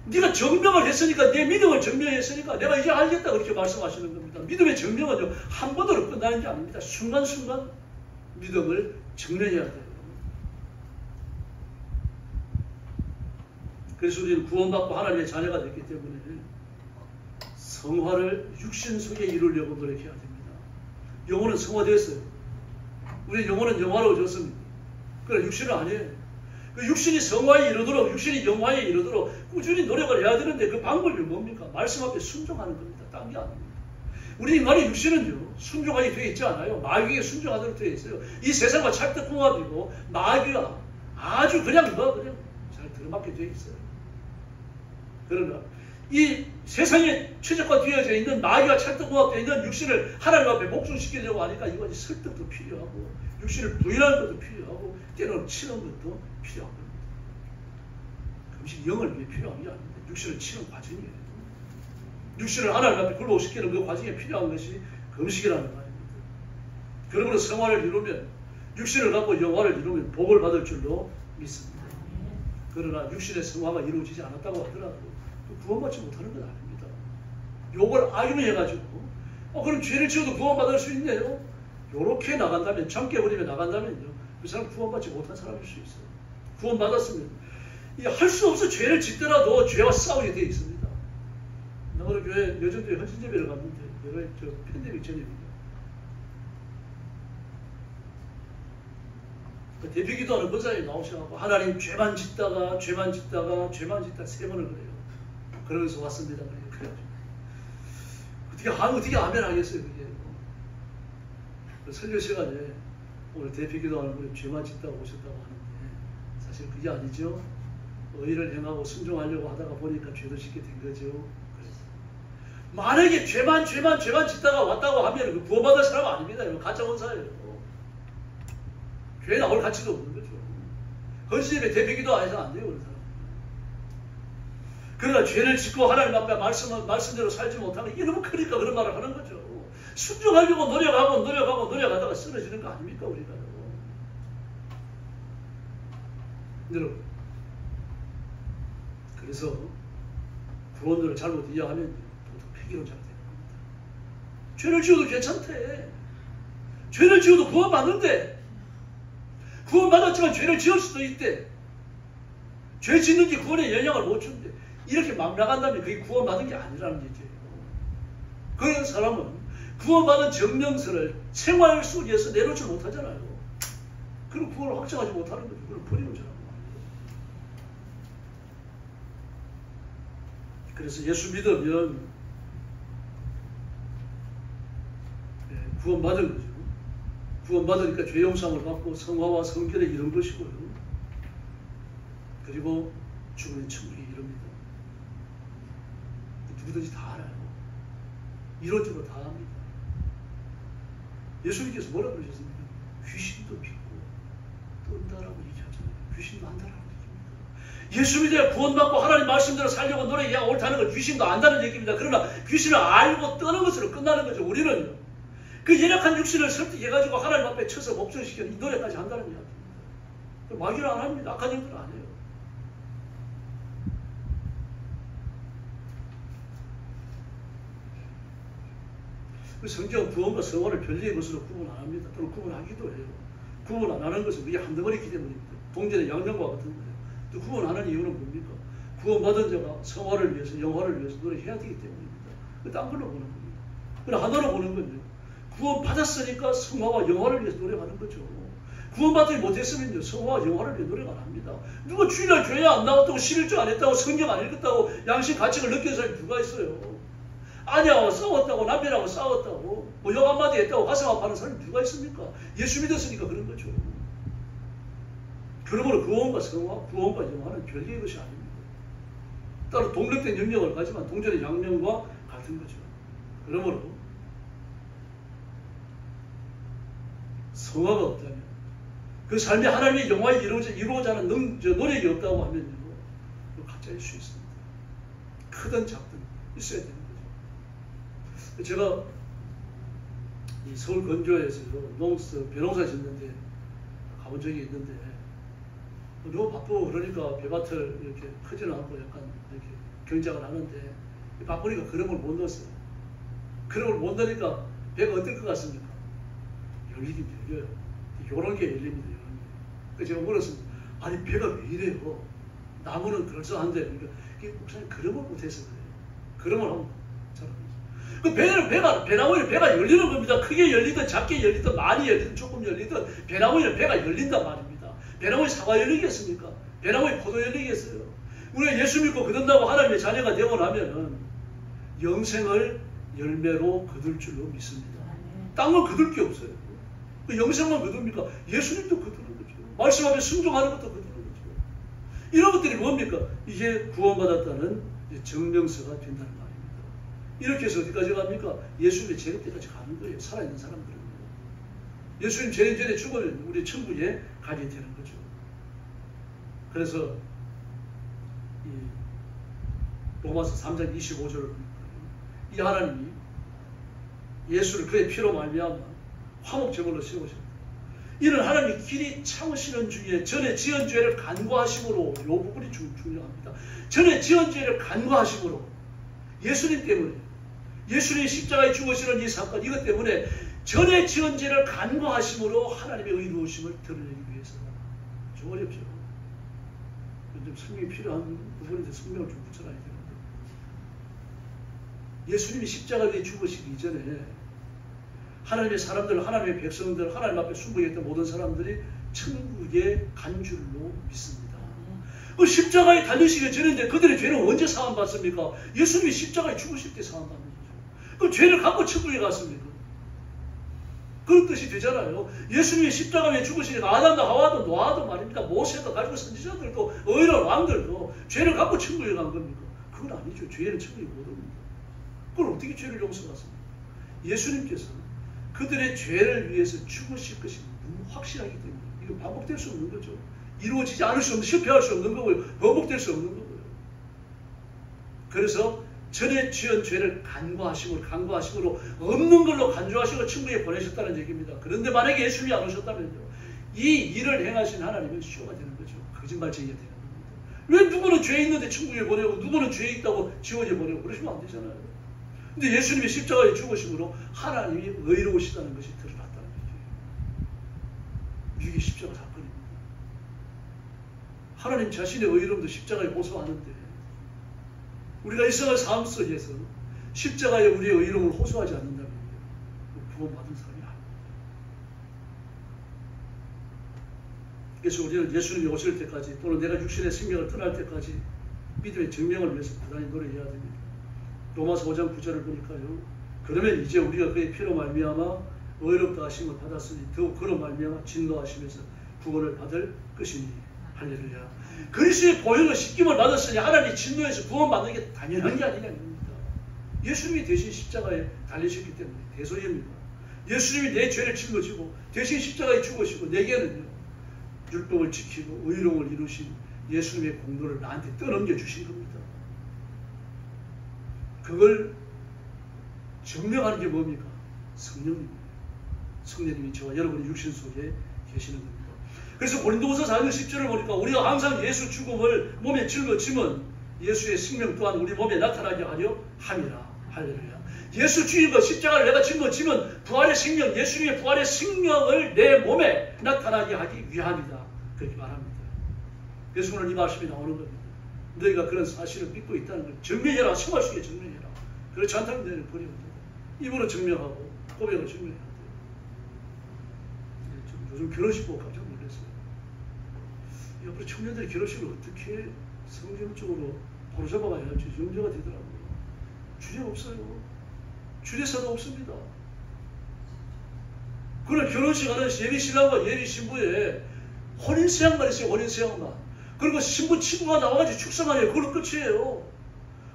네가 증명을 했으니까, 내 믿음을 증명했으니까 내가 이제 알겠다. 그렇게 말씀하시는 겁니다. 믿음의 증명은요, 한 번으로 끝나는 게 아닙니다. 순간순간 믿음을 증명해야 돼요. 그래서 우리는 구원받고 하나님의 자녀가 됐기 때문에 성화를 육신 속에 이루려고 노력해야 됩니다. 영혼은 성화되었어요. 우리 영혼은 영화로워졌습니다. 그러나 육신은 아니에요. 그 육신이 성화에 이르도록, 육신이 영화에 이르도록 꾸준히 노력을 해야 되는데 그 방법이 뭡니까? 말씀 앞에 순종하는 겁니다. 딴 게 아닙니다. 우리 인간의 육신은요, 순종하게 되어 있지 않아요. 마귀에게 순종하도록 되어 있어요. 이 세상과 찰떡궁합이고 마귀가 아주 그냥 잘 들어맞게 되어 있어요. 그러나 이 세상에 최적화되어져 있는 마귀와 찰떡궁합되어 있는 육신을 하나님 앞에 복종시키려고 하니까 이건 설득도 필요하고 육신을 부인하는 것도 필요하고 때로는 치는 것도 필요한 겁니다. 금식 영을 위해 필요한 게 아닙니다. 육신을 치는 과정이에요. 육신을 하나님 앞에 굴복시키는 그 과정에 필요한 것이 금식이라는 말입니다. 그러므로 성화를 이루면, 육신을 갖고 영화를 이루면 복을 받을 줄로 믿습니다. 그러나 육신의 성화가 이루어지지 않았다고 하더라도 구원받지 못하는 건 아닙니다. 요걸 악용해가지고 그럼 죄를 지어도 구원받을 수 있네요. 요렇게 나간다면, 젊게 버리며 나간다면요, 그 사람 구원받지 못한 사람일 수 있어요. 구원받았으면 할 수 없어 죄를 짓더라도 죄와 싸우게 되어 있습니다. 나 오늘 교회 여전도에 헌신예배를 갔는데 내가 팬데믹 전입니다. 대비기도하는 권사님이 나오셔서 하나님 죄만 짓다가 3번을 그래요. 그러면서 왔습니다. 어떻게 아멘 하겠어요, 그게. 설교 시간에 오늘 대피기도하는 분이 죄만 짓다가 오셨다고 하는데 사실 그게 아니죠. 의를 행하고 순종하려고 하다가 보니까 죄도 짓게 된 거죠. 그래서 만약에 죄만 짓다가 왔다고 하면 그 구원받을 사람 아닙니다. 가짜 원사예요. 교회 나올 가치도 없는 거죠. 헌신예배 대피기도 안 해서 안 돼요, 그런 사람. 그러나 죄를 짓고 하나님 앞에 말씀대로 살지 못하면 이게 너무 크니까 그런 말을 하는 거죠. 순종하려고 노력하다가 쓰러지는 거 아닙니까, 우리가요. 여러분, 그래서 구원론을 잘못 이해하면 도덕 폐기론자가 되는 겁니다. 죄를 지어도 괜찮대. 죄를 지어도 구원받는데, 구원받았지만 죄를 지을 수도 있대. 죄 짓는 게 구원에 영향을 못 준대. 이렇게 막 나간다면 그게 구원받은 게 아니라는 얘기예요. 그런 사람은 구원받은 정명서를 생활 속에서 내놓지 못하잖아요. 그럼 구원을 확정하지 못하는 거죠. 그걸 버리는 자라고 말이에요. 그래서 예수 믿으면 구원받은 거죠. 구원받으니까 죄 용서함을 받고 성화와 성결에 이른 것이고요. 그리고 죽음의 천국에 이릅니다. 누구든지 다 알아요. 이론적으로 다 압니다. 예수님께서 뭐라고 그러셨습니까? 귀신도 믿고 뜬다라고 얘기하잖아요. 귀신도 안다라고 얘기합니다. 예수 믿어야 구원받고 하나님 말씀대로 살려고 노력해야 옳다는 걸 귀신도 안다는 얘기입니다. 그러나 귀신을 알고 떠는 것으로 끝나는 거죠. 우리는 그 연약한 육신을 설득해가지고 하나님 앞에 쳐서 목전시키는 이 노력까지 한다는 이야기입니다. 마귀는 안 합니다. 악한 영들은 안 해요. 성경은 구원과 성화를 별개의 것으로 구분 안 합니다. 또는 구분하기도 해요. 구분 안 하는 것은 우리 한덩어리이기 때문입니다. 동전의 양면과 같은 거예요. 또 구분 안 하는 이유는 뭡니까? 구원받은 자가 성화를 위해서, 영화를 위해서 노력해야 되기 때문입니다. 딴 걸로 보는 겁니다. 그러나 하나로 보는 건요. 구원받았으니까 성화와 영화를 위해서 노력하는 거죠. 구원받지 못했으면요. 성화와 영화를 위해 노력 안 합니다. 누가 주일날 교회 안 나왔다고 11조 안 했다고 성경 안 읽었다고 양심 가책을 느끼는 사람이 누가 있어요? 아내하고 싸웠다고 남편하고 싸웠다고 뭐 욕 한마디 했다고 가슴 아파하는 사람이 누가 있습니까? 예수 믿었으니까 그런 거죠. 그러므로 구원과 성화, 구원과 영화는 별개의 것이 아닙니다. 따로 독립된 영역을 가지만 동전의 양면과 같은 거죠. 그러므로 성화가 없다면 그 삶이 하나님의 영화에 이루어져 하는 노력이 없다고 하면요. 가짜일 수 있습니다. 크든 작든 있어야 되는 거죠. 제가 이 서울 건조에서 벼농사 짓는데 가본 적이 있는데 너무 바쁘고 그러니까 배밭을 이렇게 크지는 않고 약간 이렇게 경작을 하는데 바쁘니까 그름을 못 넣었어요. 그름을 못 넣으니까 배가 어떨 것 같습니까? 열리긴 열려요. 요런 게 열립니다. 요런 게. 그래서 제가 물었습니다. 아니 배가 왜 이래요? 나무는 그럴싸한데 그러니까 목사님 그름을 못해서 그래요. 그름을 하면 잘합니다. 그 배나무에는 배가 열리는 겁니다. 크게 열리든 작게 열리든 많이 열리든 조금 열리든 배나무에는 배가 열린단 말입니다. 배나무에 사과 열리겠습니까? 배나무에 포도 열리겠어요? 우리가 예수 믿고 거듭나고 하나님의 자녀가 되고 나면은 영생을 열매로 거둘 줄로 믿습니다. 딴 건 거둘 게 없어요. 그 영생만 거둡니까? 예수님도 거두는 거죠. 말씀 앞에 순종하는 것도 거두는 거죠. 이런 것들이 뭡니까? 이게 구원받았다는 정명서가 된다는 말입니다. 이렇게 해서 어디까지 갑니까? 예수님의 재림 때까지 가는 거예요. 살아있는 사람들은. 예수님 재림 전에 죽으면 우리 천국에 가게 되는 거죠. 그래서 이 로마서 3장 25절을 보니까 이 하나님이 예수를 그의 피로 말미암아 화목제물로 세우셨다. 이는 하나님이 길이 참으시는 중에 전에 지은 죄를 간과하심으로 이 부분이 중요합니다. 전에 지은 죄를 간과하심으로 예수님 때문에 예수님이 십자가에 죽으시는 이 사건 이것 때문에 전에 지은 죄를 간과하심으로 하나님의 의로우심을 드러내기 위해서 좀 어렵죠. 좀 성경이 필요한 부분인데 성경을 좀 붙여놔야 되는데 예수님이 십자가 위에 죽으시기 이전에 하나님의 사람들, 하나님의 백성들, 하나님 앞에 순복했던 모든 사람들이 천국에 간 줄로 믿습니다. 그 십자가에 달리시기 전인데 그들의 죄는 언제 사함받습니까? 예수님이 십자가에 죽으실 때 사함받는 거죠. 그 죄를 갖고 천국에 갔습니까? 그런 뜻이 되잖아요. 예수님이 십자가 위에 죽으시니까 아담도 하와도 노아도 말입니다. 모세도 가지고 선지자들도 의로운 왕들도 죄를 갖고 천국에 간 겁니까? 그건 아니죠. 죄는 천국에 못 옵니다. 그걸 어떻게 죄를 용서받습니까? 예수님께서 그들의 죄를 위해서 죽으실 것이 너무 확실하기 때문에 이거 반복될 수 없는 거죠. 이루어지지 않을 수 없는, 실패할 수 없는 거고요. 반복될 수 없는 거고요. 그래서 전에 지은 죄를 간과하심으로 없는 걸로 간주하시고 천국에 보내셨다는 얘기입니다. 그런데 만약에 예수님이 안 오셨다면요. 이 일을 행하신 하나님은 쇼가 되는 거죠. 거짓말쟁이가 되는 겁니다. 왜 누구는 죄 있는데 천국에 보내고 누구는 죄 있다고 지옥에 보내고 그러시면 안 되잖아요. 근데 예수님이 십자가에 죽으심으로 하나님이 의로우시다는 것이 드러났다는 거죠. 이게 십자가 사건입니다. 하나님 자신의 의로움도 십자가에 호소하는데 우리가 일생의 삶 속에서 십자가에 우리의 의로움을 호소하지 않는다면 구원받은 사람이 아닙니다. 그래서 우리는 예수님이 오실 때까지 또는 내가 육신의 생명을 떠날 때까지 믿음의 증명을 위해서 부단히 노력해야 됩니다. 로마서 5장 9절을 보니까요. 그러면 이제 우리가 그의 피로 말미암아 의롭다 하심을 받았으니 더욱 그로 말미암아 진노하심에서 구원을 받을 것이니 할렐루야. 그리스도의 보혈로 씻김을 받았으니 하나님의 진노에서 구원받는 게 당연한 게 아니냐입니다. 예수님이 대신 십자가에 달리셨기 때문에 대소입니다. 예수님이 내 죄를 짊어지고 대신 십자가에 죽으시고 내게는요 율법을 지키고 의로움을 이루신 예수님의 공로를 나한테 떠넘겨 주신 겁니다. 그걸 증명하는 게 뭡니까? 성령입니다. 성령님이 저와 여러분의 육신 속에 계시는 겁니다. 그래서 고린도후서 4장 10절을 보니까 우리가 항상 예수 죽음을 몸에 짊어지면 예수의 생명 또한 우리 몸에 나타나게 하려 함이라. 할렐루야. 예수 죽임과 십자가를 내가 짊어지면 부활의 생명, 예수님의 부활의 생명을 내 몸에 나타나게 하기 위함이다. 그렇게 말합니다. 그래서 오늘 이 말씀이 나오는 겁니다. 너희가 그런 사실을 믿고 있다는 걸 증명해라. 생활 속에 증명해라. 그렇지 않다면 너희는 버리면 된다. 입으로 증명하고 고백으로 증명해야 돼요. 요즘 결혼식 보고 깜짝 놀랐어요. 옆으로 청년들이 결혼식을 어떻게 성경적으로 바로잡아야 할지 염려가 되더라고요. 주례 없어요. 주례사도 없습니다. 그러나 결혼식 하는 예비신랑과 예비신부에 혼인세양만 있어요. 혼인세양만. 그리고 신부 친구가 나와가지고 축성하네요. 그걸로 끝이에요.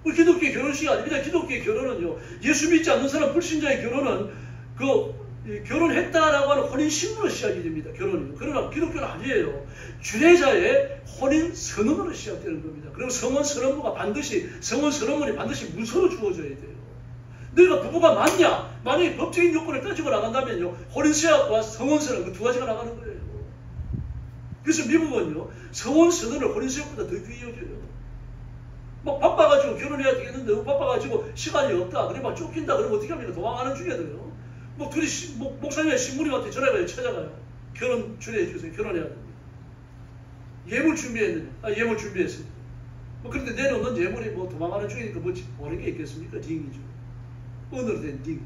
우리 기독교의 결혼식이 아닙니다. 기독교의 결혼은요. 예수 믿지 않는 사람 불신자의 결혼은 결혼했다라고 하는 혼인신부로 시작이 됩니다. 결혼이요. 그러나 기독교는 아니에요. 주례자의 혼인선언으로 시작되는 겁니다. 그리고 성혼선언문이 반드시 문서로 주어져야 돼요. 너희가 부부가 맞냐? 만약에 법적인 요건을 따지고 나간다면요. 혼인서약과 성혼선언 그 두 가지가 나가는 거예요. 그래서 미국은요. 성혼선언을 혼인서약보다 더 귀히 여겨요. 막 바빠가지고 결혼해야 되겠는데 너무 바빠가지고 시간이 없다. 그래 막 쫓긴다. 그러면 어떻게 합니까? 도망가는 중에도요. 뭐 둘이 목사님의 신부님한테 전화가요. 찾아가요. 결혼 주례해 주세요. 결혼해야 됩니다. 예물 준비했는데 예물 준비했습니다. 뭐 그런데 내놓는 예물이 뭐 도망가는 중이니까 뭐 오는 게 있겠습니까? 링이죠. 언어로 된 링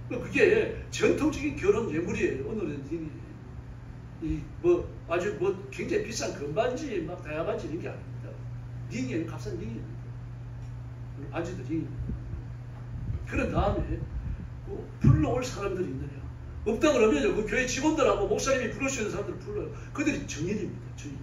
말입니다. 그게 전통적인 결혼 예물이에요. 언어로 된 링이. 아주 굉장히 비싼 금반지 막 다야반지 이런 게 아닙니다. 링이에요. 값싼 링입니다. 반지도 링입니다. 그런 다음에 불러올 사람들이 있느냐? 없다 그러면 그 교회 직원들하고 목사님이 부를 수 있는 사람들을 불러요. 그들이 정인입니다. 정인.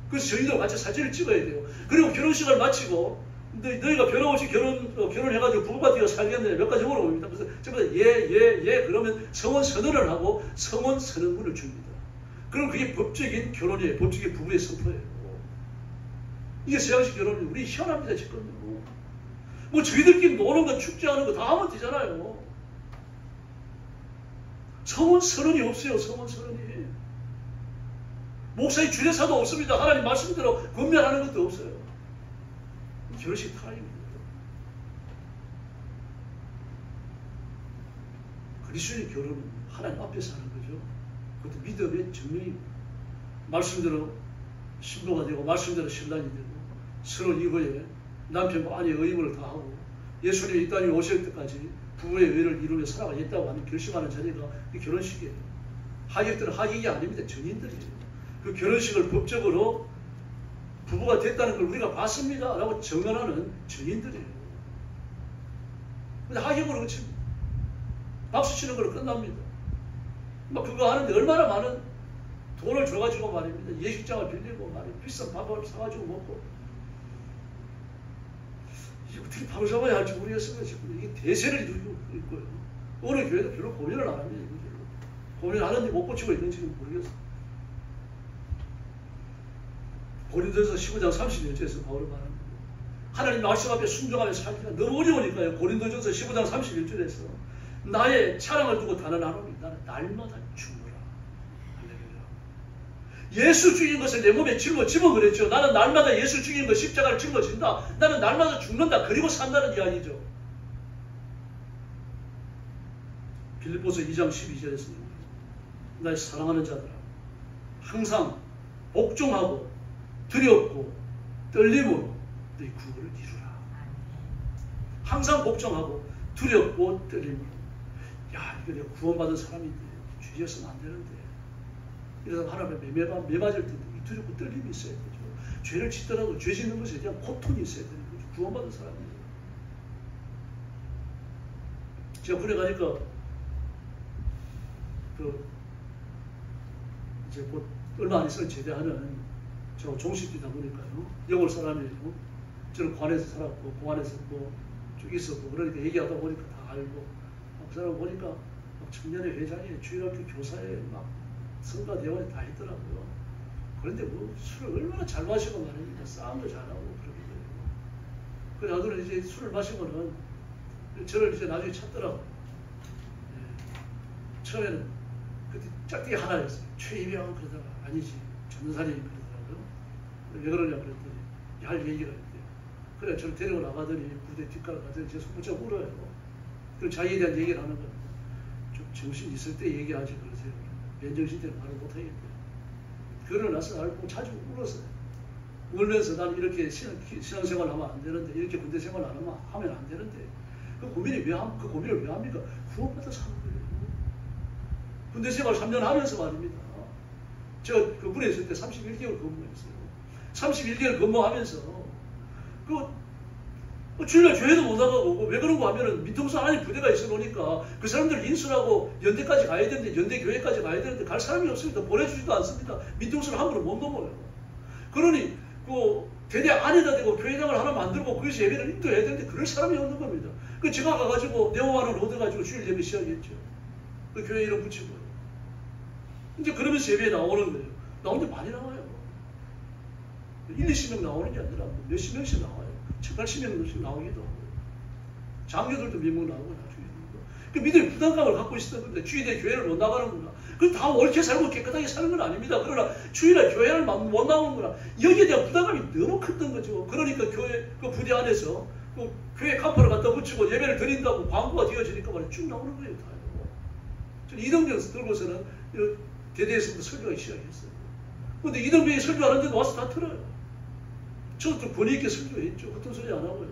그래서 정인들과 같이 사진을 찍어야 돼요. 그리고 결혼식을 마치고 너희가 변함 없이 결혼해가지고 부부가 되어 살겠느냐 몇 가지 물어봅니다. 그래서 전부 다 예 그러면 성혼 선언을 하고 성혼 선언문을 줍니다. 그럼 그게 법적인 결혼이에요. 법적인 부부의 선포예요. 이게 서양식 결혼이 우리 희한합니다. 지금 뭐 저희들끼리 노는 거 축제하는 거 다 하면 되잖아요. 성혼 선언이 없어요. 성혼 선언이. 목사의 주례사도 없습니다. 하나님 말씀대로 권면하는 것도 없어요. 결혼식 타임입니다. 그리스도의 결혼은 하나님 앞에서 하는 거죠. 그것도 믿음의 증명입니다. 말씀대로 신부가 되고 말씀대로 신랑이 되고 서로 이거에 남편과 아내의 의무를 다하고 예수님이 이 땅에 오실 때까지 부부의 의를 이루며 살아가겠다고 하는 결심하는 자리가 이 결혼식이에요. 하객들은 하객이 아닙니다. 전인들이에요. 그 결혼식을 법적으로 부부가 됐다는 걸 우리가 봤습니다 라고 증언하는 전인들이에요. 근데 하객으로 그칩니다. 박수 치는 걸로 끝납니다. 막 그거 하는데 얼마나 많은 돈을 줘가지고 말입니다. 예식장을 빌리고 말이에요. 비싼 밥을 사가지고 먹고 이게 어떻게 바로 잡아야 할지 모르겠어요. 지금 이게 대세를 이루고 있고요. 어느 교회도 별로 고민을 안 합니다. 고민하는데 못 고치고 있는지는 모르겠어요. 고린도전서 15장 31절에서 바울은 말합니다. 하나님 말씀 앞에 순종하며 살기가 너무 어려우니까요. 고린도전서 15장 31절에서 나의 차량을 두고 단언하노니 나는 날마다 죽노라. 할렐루야. 예수 죽인 것을 내 몸에 짊어지고 그랬죠. 나는 날마다 예수 죽인 것 십자가를 짊어진다. 나는 날마다 죽는다. 그리고 산다는 이야기죠. 빌립보서 2장 12절에서 나의 사랑하는 자들아, 항상 복종하고 두렵고 떨림으로 너희 구원을 이루라. 항상 복종하고 두렵고 떨림으로. 야, 이거 내가 구원받은 사람인데 주의했으면 안 되는데. 이러다 하나님의 매 맞을 때 두렵고 떨림이 있어야 되죠. 죄를 짓더라도 죄 짓는 것에 대한 고통이 있어야 되는 거죠. 구원받은 사람이에요. 제가 군에 가니까 이제 곧 얼마 안 있으면 제대하는 저 종식 뛰다 보니까요. 영월 사람이에요. 저는 관에서 살았고 공안에서 쭉 있었고 그러니까 얘기하다 보니까 다 알고 그 사람 보니까 막 청년회 회장에 주일학교 교사에 막 성가 대원에 다 했더라고요. 그런데 뭐 술을 얼마나 잘 마시고 말입니다. 싸움도 잘하고 그러거든요. 그래 나도 이제 술을 마시고는 저를 이제 나중에 찾더라고요. 네. 처음에는 그때 짝대기 하나였어요. 최이병 그러다가 아니지 전사님 그러더라고요. 왜 그러냐 그랬더니 할 얘기가 있대요. 그래 저를 데리고 나가더니 부대 뒷가로 가더니 제 손붙잡 울어요. 그럼 자기에 대한 얘기를 하는 거예요. 좀 정신 있을 때 얘기하지 그러세요. 맨정신 때는 말을 못하겠대요. 그러고 나서 나를 꼭 자주 울었어요. 울면서 나는 이렇게 신앙생활 하면 안 되는데 이렇게 군대 생활 안 하면 안 되는데 그 고민을 왜 합니까? 구원받아 사는 거예요. 군대 생활 3년 하면서 말입니다. 제가 그 군에 있을 때 31개월 근무했어요. 31개월 근무하면서 주일날 교회도 못 나가고 왜 그런 거 하면은 민통수 안에 부대가 있어 놓으니까 그 사람들 인수하고 연대까지 가야 되는데 연대 교회까지 가야 되는데 갈 사람이 없습니다. 보내주지도 않습니다. 민통수를 함부로 못 넘어요. 그러니 대대 안에다 대고 교회당을 하나 만들고 거기서 예배를 인도해야 되는데 그럴 사람이 없는 겁니다. 그 제가 가가지고 네오만을 얻어가지고 주일 예배 시작했죠. 그 교회 이름 붙이고 이제 그러면서 예배에 나오는 거예요. 나오는데 많이 나와요. 1, 20명 나오는 게 아니라 몇십 명씩 나와요. 7, 80명씩 나오기도 하고 장교들도 몇 명 나오고 나중에 그 믿음의 부담감을 갖고 있었는데 주일에 교회를 못 나가는구나. 그 다 옳게 살고 깨끗하게 사는 건 아닙니다. 그러나 주일에 교회를 못 나오는구나. 여기에 대한 부담감이 너무 컸던 거죠. 그러니까 교회 그 부대 안에서 그 교회 간판을 갖다 붙이고 예배를 드린다고 광고가 되어지니까 말이야 쭉 나오는 거예요. 다요. 저는 이등병 들고서는 대대에서부터 설교하기 시작했어요. 근데 이등병이 설교하는데도 와서 다 틀어요. 저도 권위 있게 설교했죠. 어떤 소리 안 하고요.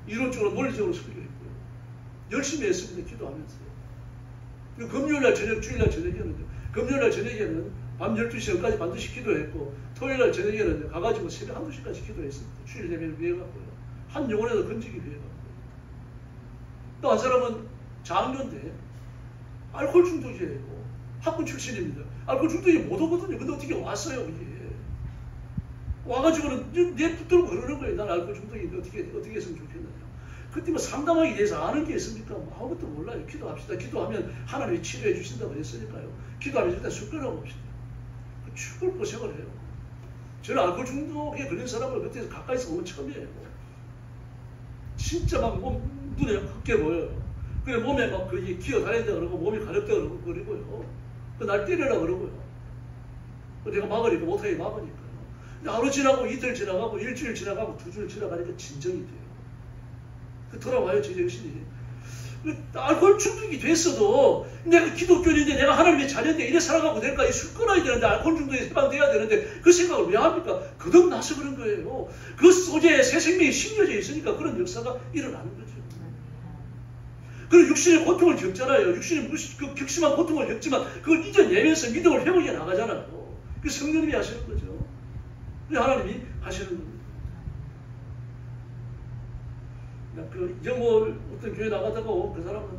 이론적으로 논리적으로 설교했고요. 열심히 했습니다. 기도하면서요. 금요일날 저녁, 주일날 저녁이었는데 금요일날 저녁에는 밤 12시까지 반드시 기도했고 토요일날 저녁에는 가가지고 새벽 1~2시까지 기도했습니다. 주일 예배를 위해갖고요. 한 영혼에도 건지기 위해갖고요. 또 한 사람은 장교인데 알코올 중독이에요. 학군 출신입니다. 알코올 중독이 못 오거든요. 근데 어떻게 왔어요, 이게. 와가지고는 내 붙들고 그러는 거예요. 난 알코올 중독인데 어떻게 했으면 좋겠느냐. 그때 뭐 상담하기 위해서 아는 게 있습니까? 뭐 아무것도 몰라요. 기도합시다. 기도하면 하나님이 치료해 주신다고 했으니까요. 기도하면 일단 술 끊어봅시다. 죽을 고생을 해요. 저는 알코올 중독에 걸린 사람을 그때 가까이서 보면 처음이에요. 진짜 막 눈에 흑게 보여요. 그래 몸에 막 거기 기어다닌다 그러고 몸이 가렵다 그러고 그리고요. 날 때리려고 그러고요. 내가 막으니까 못하게 막으니까요. 근데 하루 지나고 이틀 지나가고 일주일 지나가고 2주일 지나가니까 진정이 돼요. 돌아와요 제 정신이. 알코올 중독이 됐어도 내가 기독교인인데 내가 하나님의 자녀인데 이래 살아가고 될까? 이 술 끊어야 되는데 알코올 중독에 해방돼야 되는데 그 생각을 왜 합니까? 거듭나서 그런 거예요. 그 소재에 새 생명이 심겨져 있으니까 그런 역사가 일어나는 거죠. 그리고 육신의 고통을 겪잖아요. 육신의 그 격심한 고통을 겪지만 그걸 이겨내면서 믿음을 회복해 나가잖아요. 그 성령님이 하시는 거죠. 하나님이 하시는 겁니다. 그 영월 어떤 교회 나가다가 그 사람은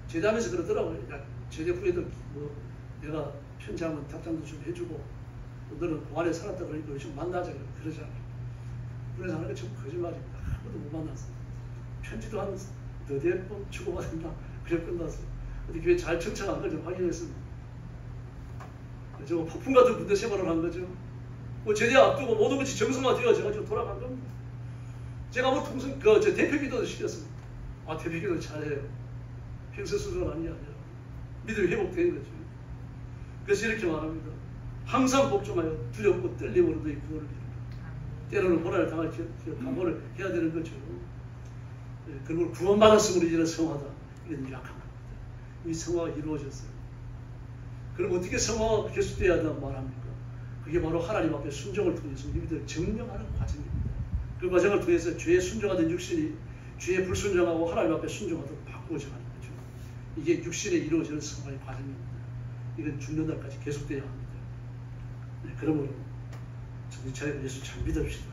제대하면서 그러더라고요. 야, 제대 후에도 뭐 내가 편지하면 답장도 좀 해주고 너는 공안에 살았다 그러니까 요즘 만나자 그러잖아요. 그래서 하는 게 참 거짓말입니다. 아무도 못 만났어요. 편지도 한 너댓 번 주고받았나 그래 끝났어요. 어디 교회 잘 청착한 걸 좀 확인했습니다. 저 폭풍 같은 군대 생활을 한 거죠. 뭐 제대 앞두고 모든 것이 정상화되어져가지고 돌아간 겁니다. 제가 뭐 통성 저 대표기도도 시켰습니다. 아 대표기도 잘해요. 평소 수준은 아니야. 믿음이 회복된 거죠. 그래서 이렇게 말합니다. 항상 복종하여 두렵고 떨림으로 너희 구원을 이루라. 때로는 고난을 당할 각오를 해야 되는 거죠. 그리고 구원받았으므로 이제는 성화다. 이건 약한 겁니다. 이 성화가 이루어졌어요. 그럼 어떻게 성화가 계속돼야 한다고 말합니까? 그게 바로 하나님 앞에 순종을 통해서 우리들 증명하는 과정입니다. 그 과정을 통해서 죄에 순종하던 육신이 죄에 불순종하고 하나님 앞에 순종하도록 바꾸어져 가는 거죠. 이게 육신에 이루어지는 성화의 과정입니다. 이건 죽는 날까지 계속돼야 합니다. 네, 그러므로 정신 차리고 예수 잘 믿읍시다.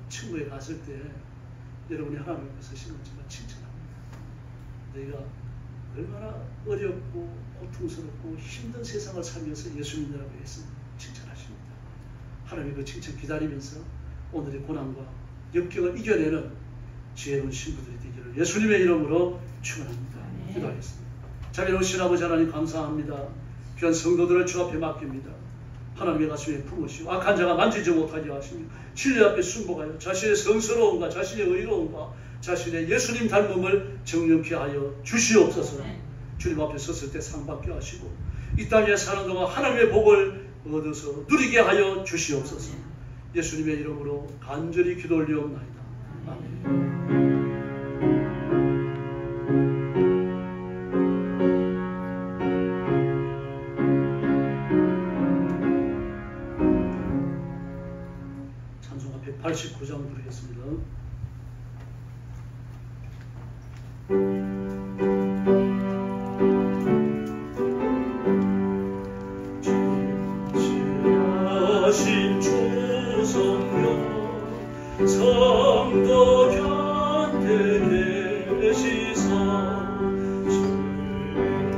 천국에 갔을 때 여러분이 하나님 앞에 서시는 정말 칭찬합니다. 내가 얼마나 어렵고 고통스럽고 힘든 세상을 살면서 예수 믿느라고 해서 칭찬하십니다. 하나님의 그 칭찬 기다리면서 오늘의 고난과 역경을 이겨내는 지혜로운 신부들이 되기를 예수님의 이름으로 축원합니다. 기도하겠습니다. 자비로우신 아버지 하나님 감사합니다. 귀한 성도들을 주 앞에 맡깁니다. 하나님의 가슴에 품으시고 악한 자가 만지지 못하게 하시며 진리 앞에 순복하여 자신의 성스러움과 자신의 의로움과 자신의 예수님 닮음을 정령케 하여 주시옵소서. 주님 앞에 섰을 때 상받게 하시고 이 땅에 사는 동안 하나님의 복을 얻어서 누리게 하여 주시옵소서. 예수님의 이름으로 간절히 기도 올리옵나이다. 아멘. 찬송가 189장 부르겠습니다. 진실하신 주성령 성도 곁에 계시사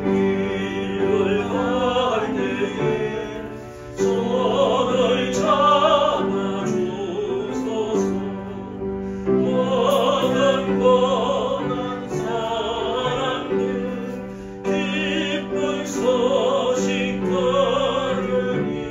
승리를 갈 때에 손을 잡아주소서. 모든 고난 사랑에 기쁜 소식 들으니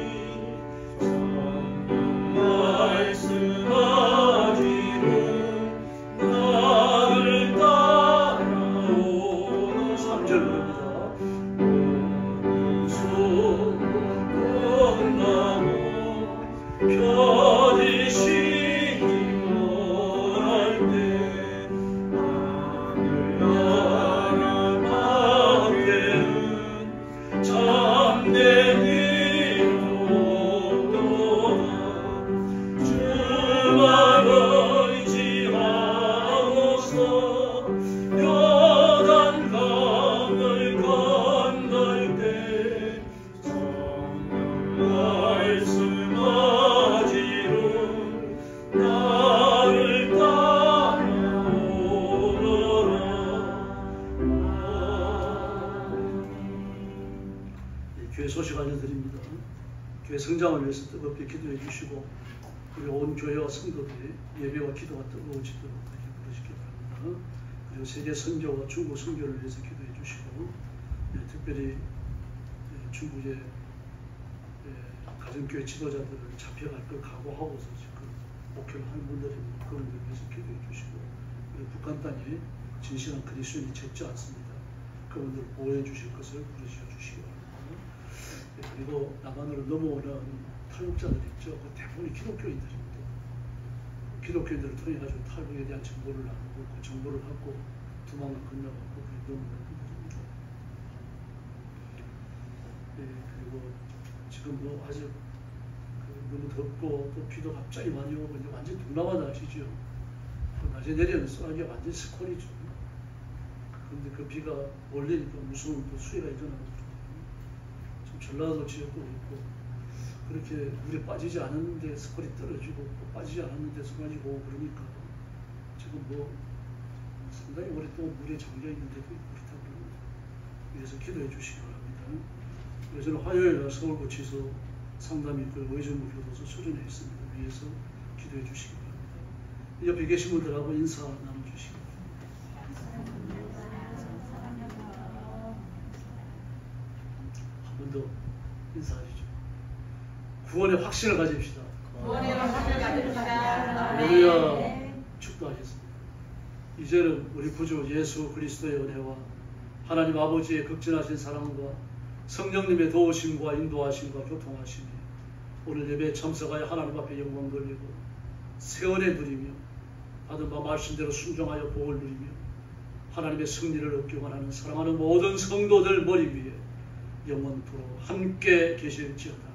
소식 알려드립니다. 교회 성장을 위해서 뜨겁게 기도해 주시고 우리 온 교회와 성도들이 예배와 기도가 뜨거워지도록 그렇게 부르시기 바랍니다. 그리고 세계 선교와 중국 선교를 위해서 기도해 주시고 특별히 중국의 가정교회 지도자들을 잡혀갈 걸 각오하고서 지금 목회를 하는 분들입니다. 그분들 위해서 기도해 주시고 그리고 북한 땅에 진실한 그리스도인이 적지 않습니다. 그분들을 보호해 주실 것을 부르시어 주시기 바랍니다. 그리고 남한으로 넘어오는 탈북자들 있죠. 그 대부분이 기독교인들입니다. 기독교인들을 통해 가지고 탈북에 대한 정보를 나누고 그 정보를 갖고 도망을 건너가고 넘어오는 분들입니다. 그리고 지금 뭐 아직 너무 덥고 또 비도 갑자기 많이 오고 이제 완전 동남아 날씨죠. 낮에 내리는 쏘나기가 완전 스콜이죠. 그런데 그 비가 몰리니까 무서운 또 수해가 일어나고 전라도 지역도 있고 그렇게 물에 빠지지 않았는데 스콜이 떨어지고 빠지지 않았는데 쏟아지고 오고 그러니까 지금 뭐 상당히 오랫동안 물에 잠겨있는데도 그렇다고 위해서 기도해 주시기 바랍니다. 그래서 화요일날 서울구치소 상담인권 의정부 교도소 수련회 있습니다. 위해서 기도해 주시기 바랍니다. 옆에 계신 분들하고 인사 나눠주시기 바랍니다. 한 번 더 인사하시죠. 구원의 확신을 가집시다. 구원의 확신을 가집시다. 할렐루야. 축도하겠습니다. 이제는 우리 구주 예수 그리스도의 은혜와 하나님 아버지의 극진하신 사랑과 성령님의 도우심과 인도하심과 교통하심이 오늘 예배에 참석하여 하나님 앞에 영광 돌리고 세원에 누리며 받은 바 말씀대로 순종하여 복을 누리며 하나님의 승리를 얻기만 하는 사랑하는 모든 성도들 머리 위에 영원토록 함께 계실지어다.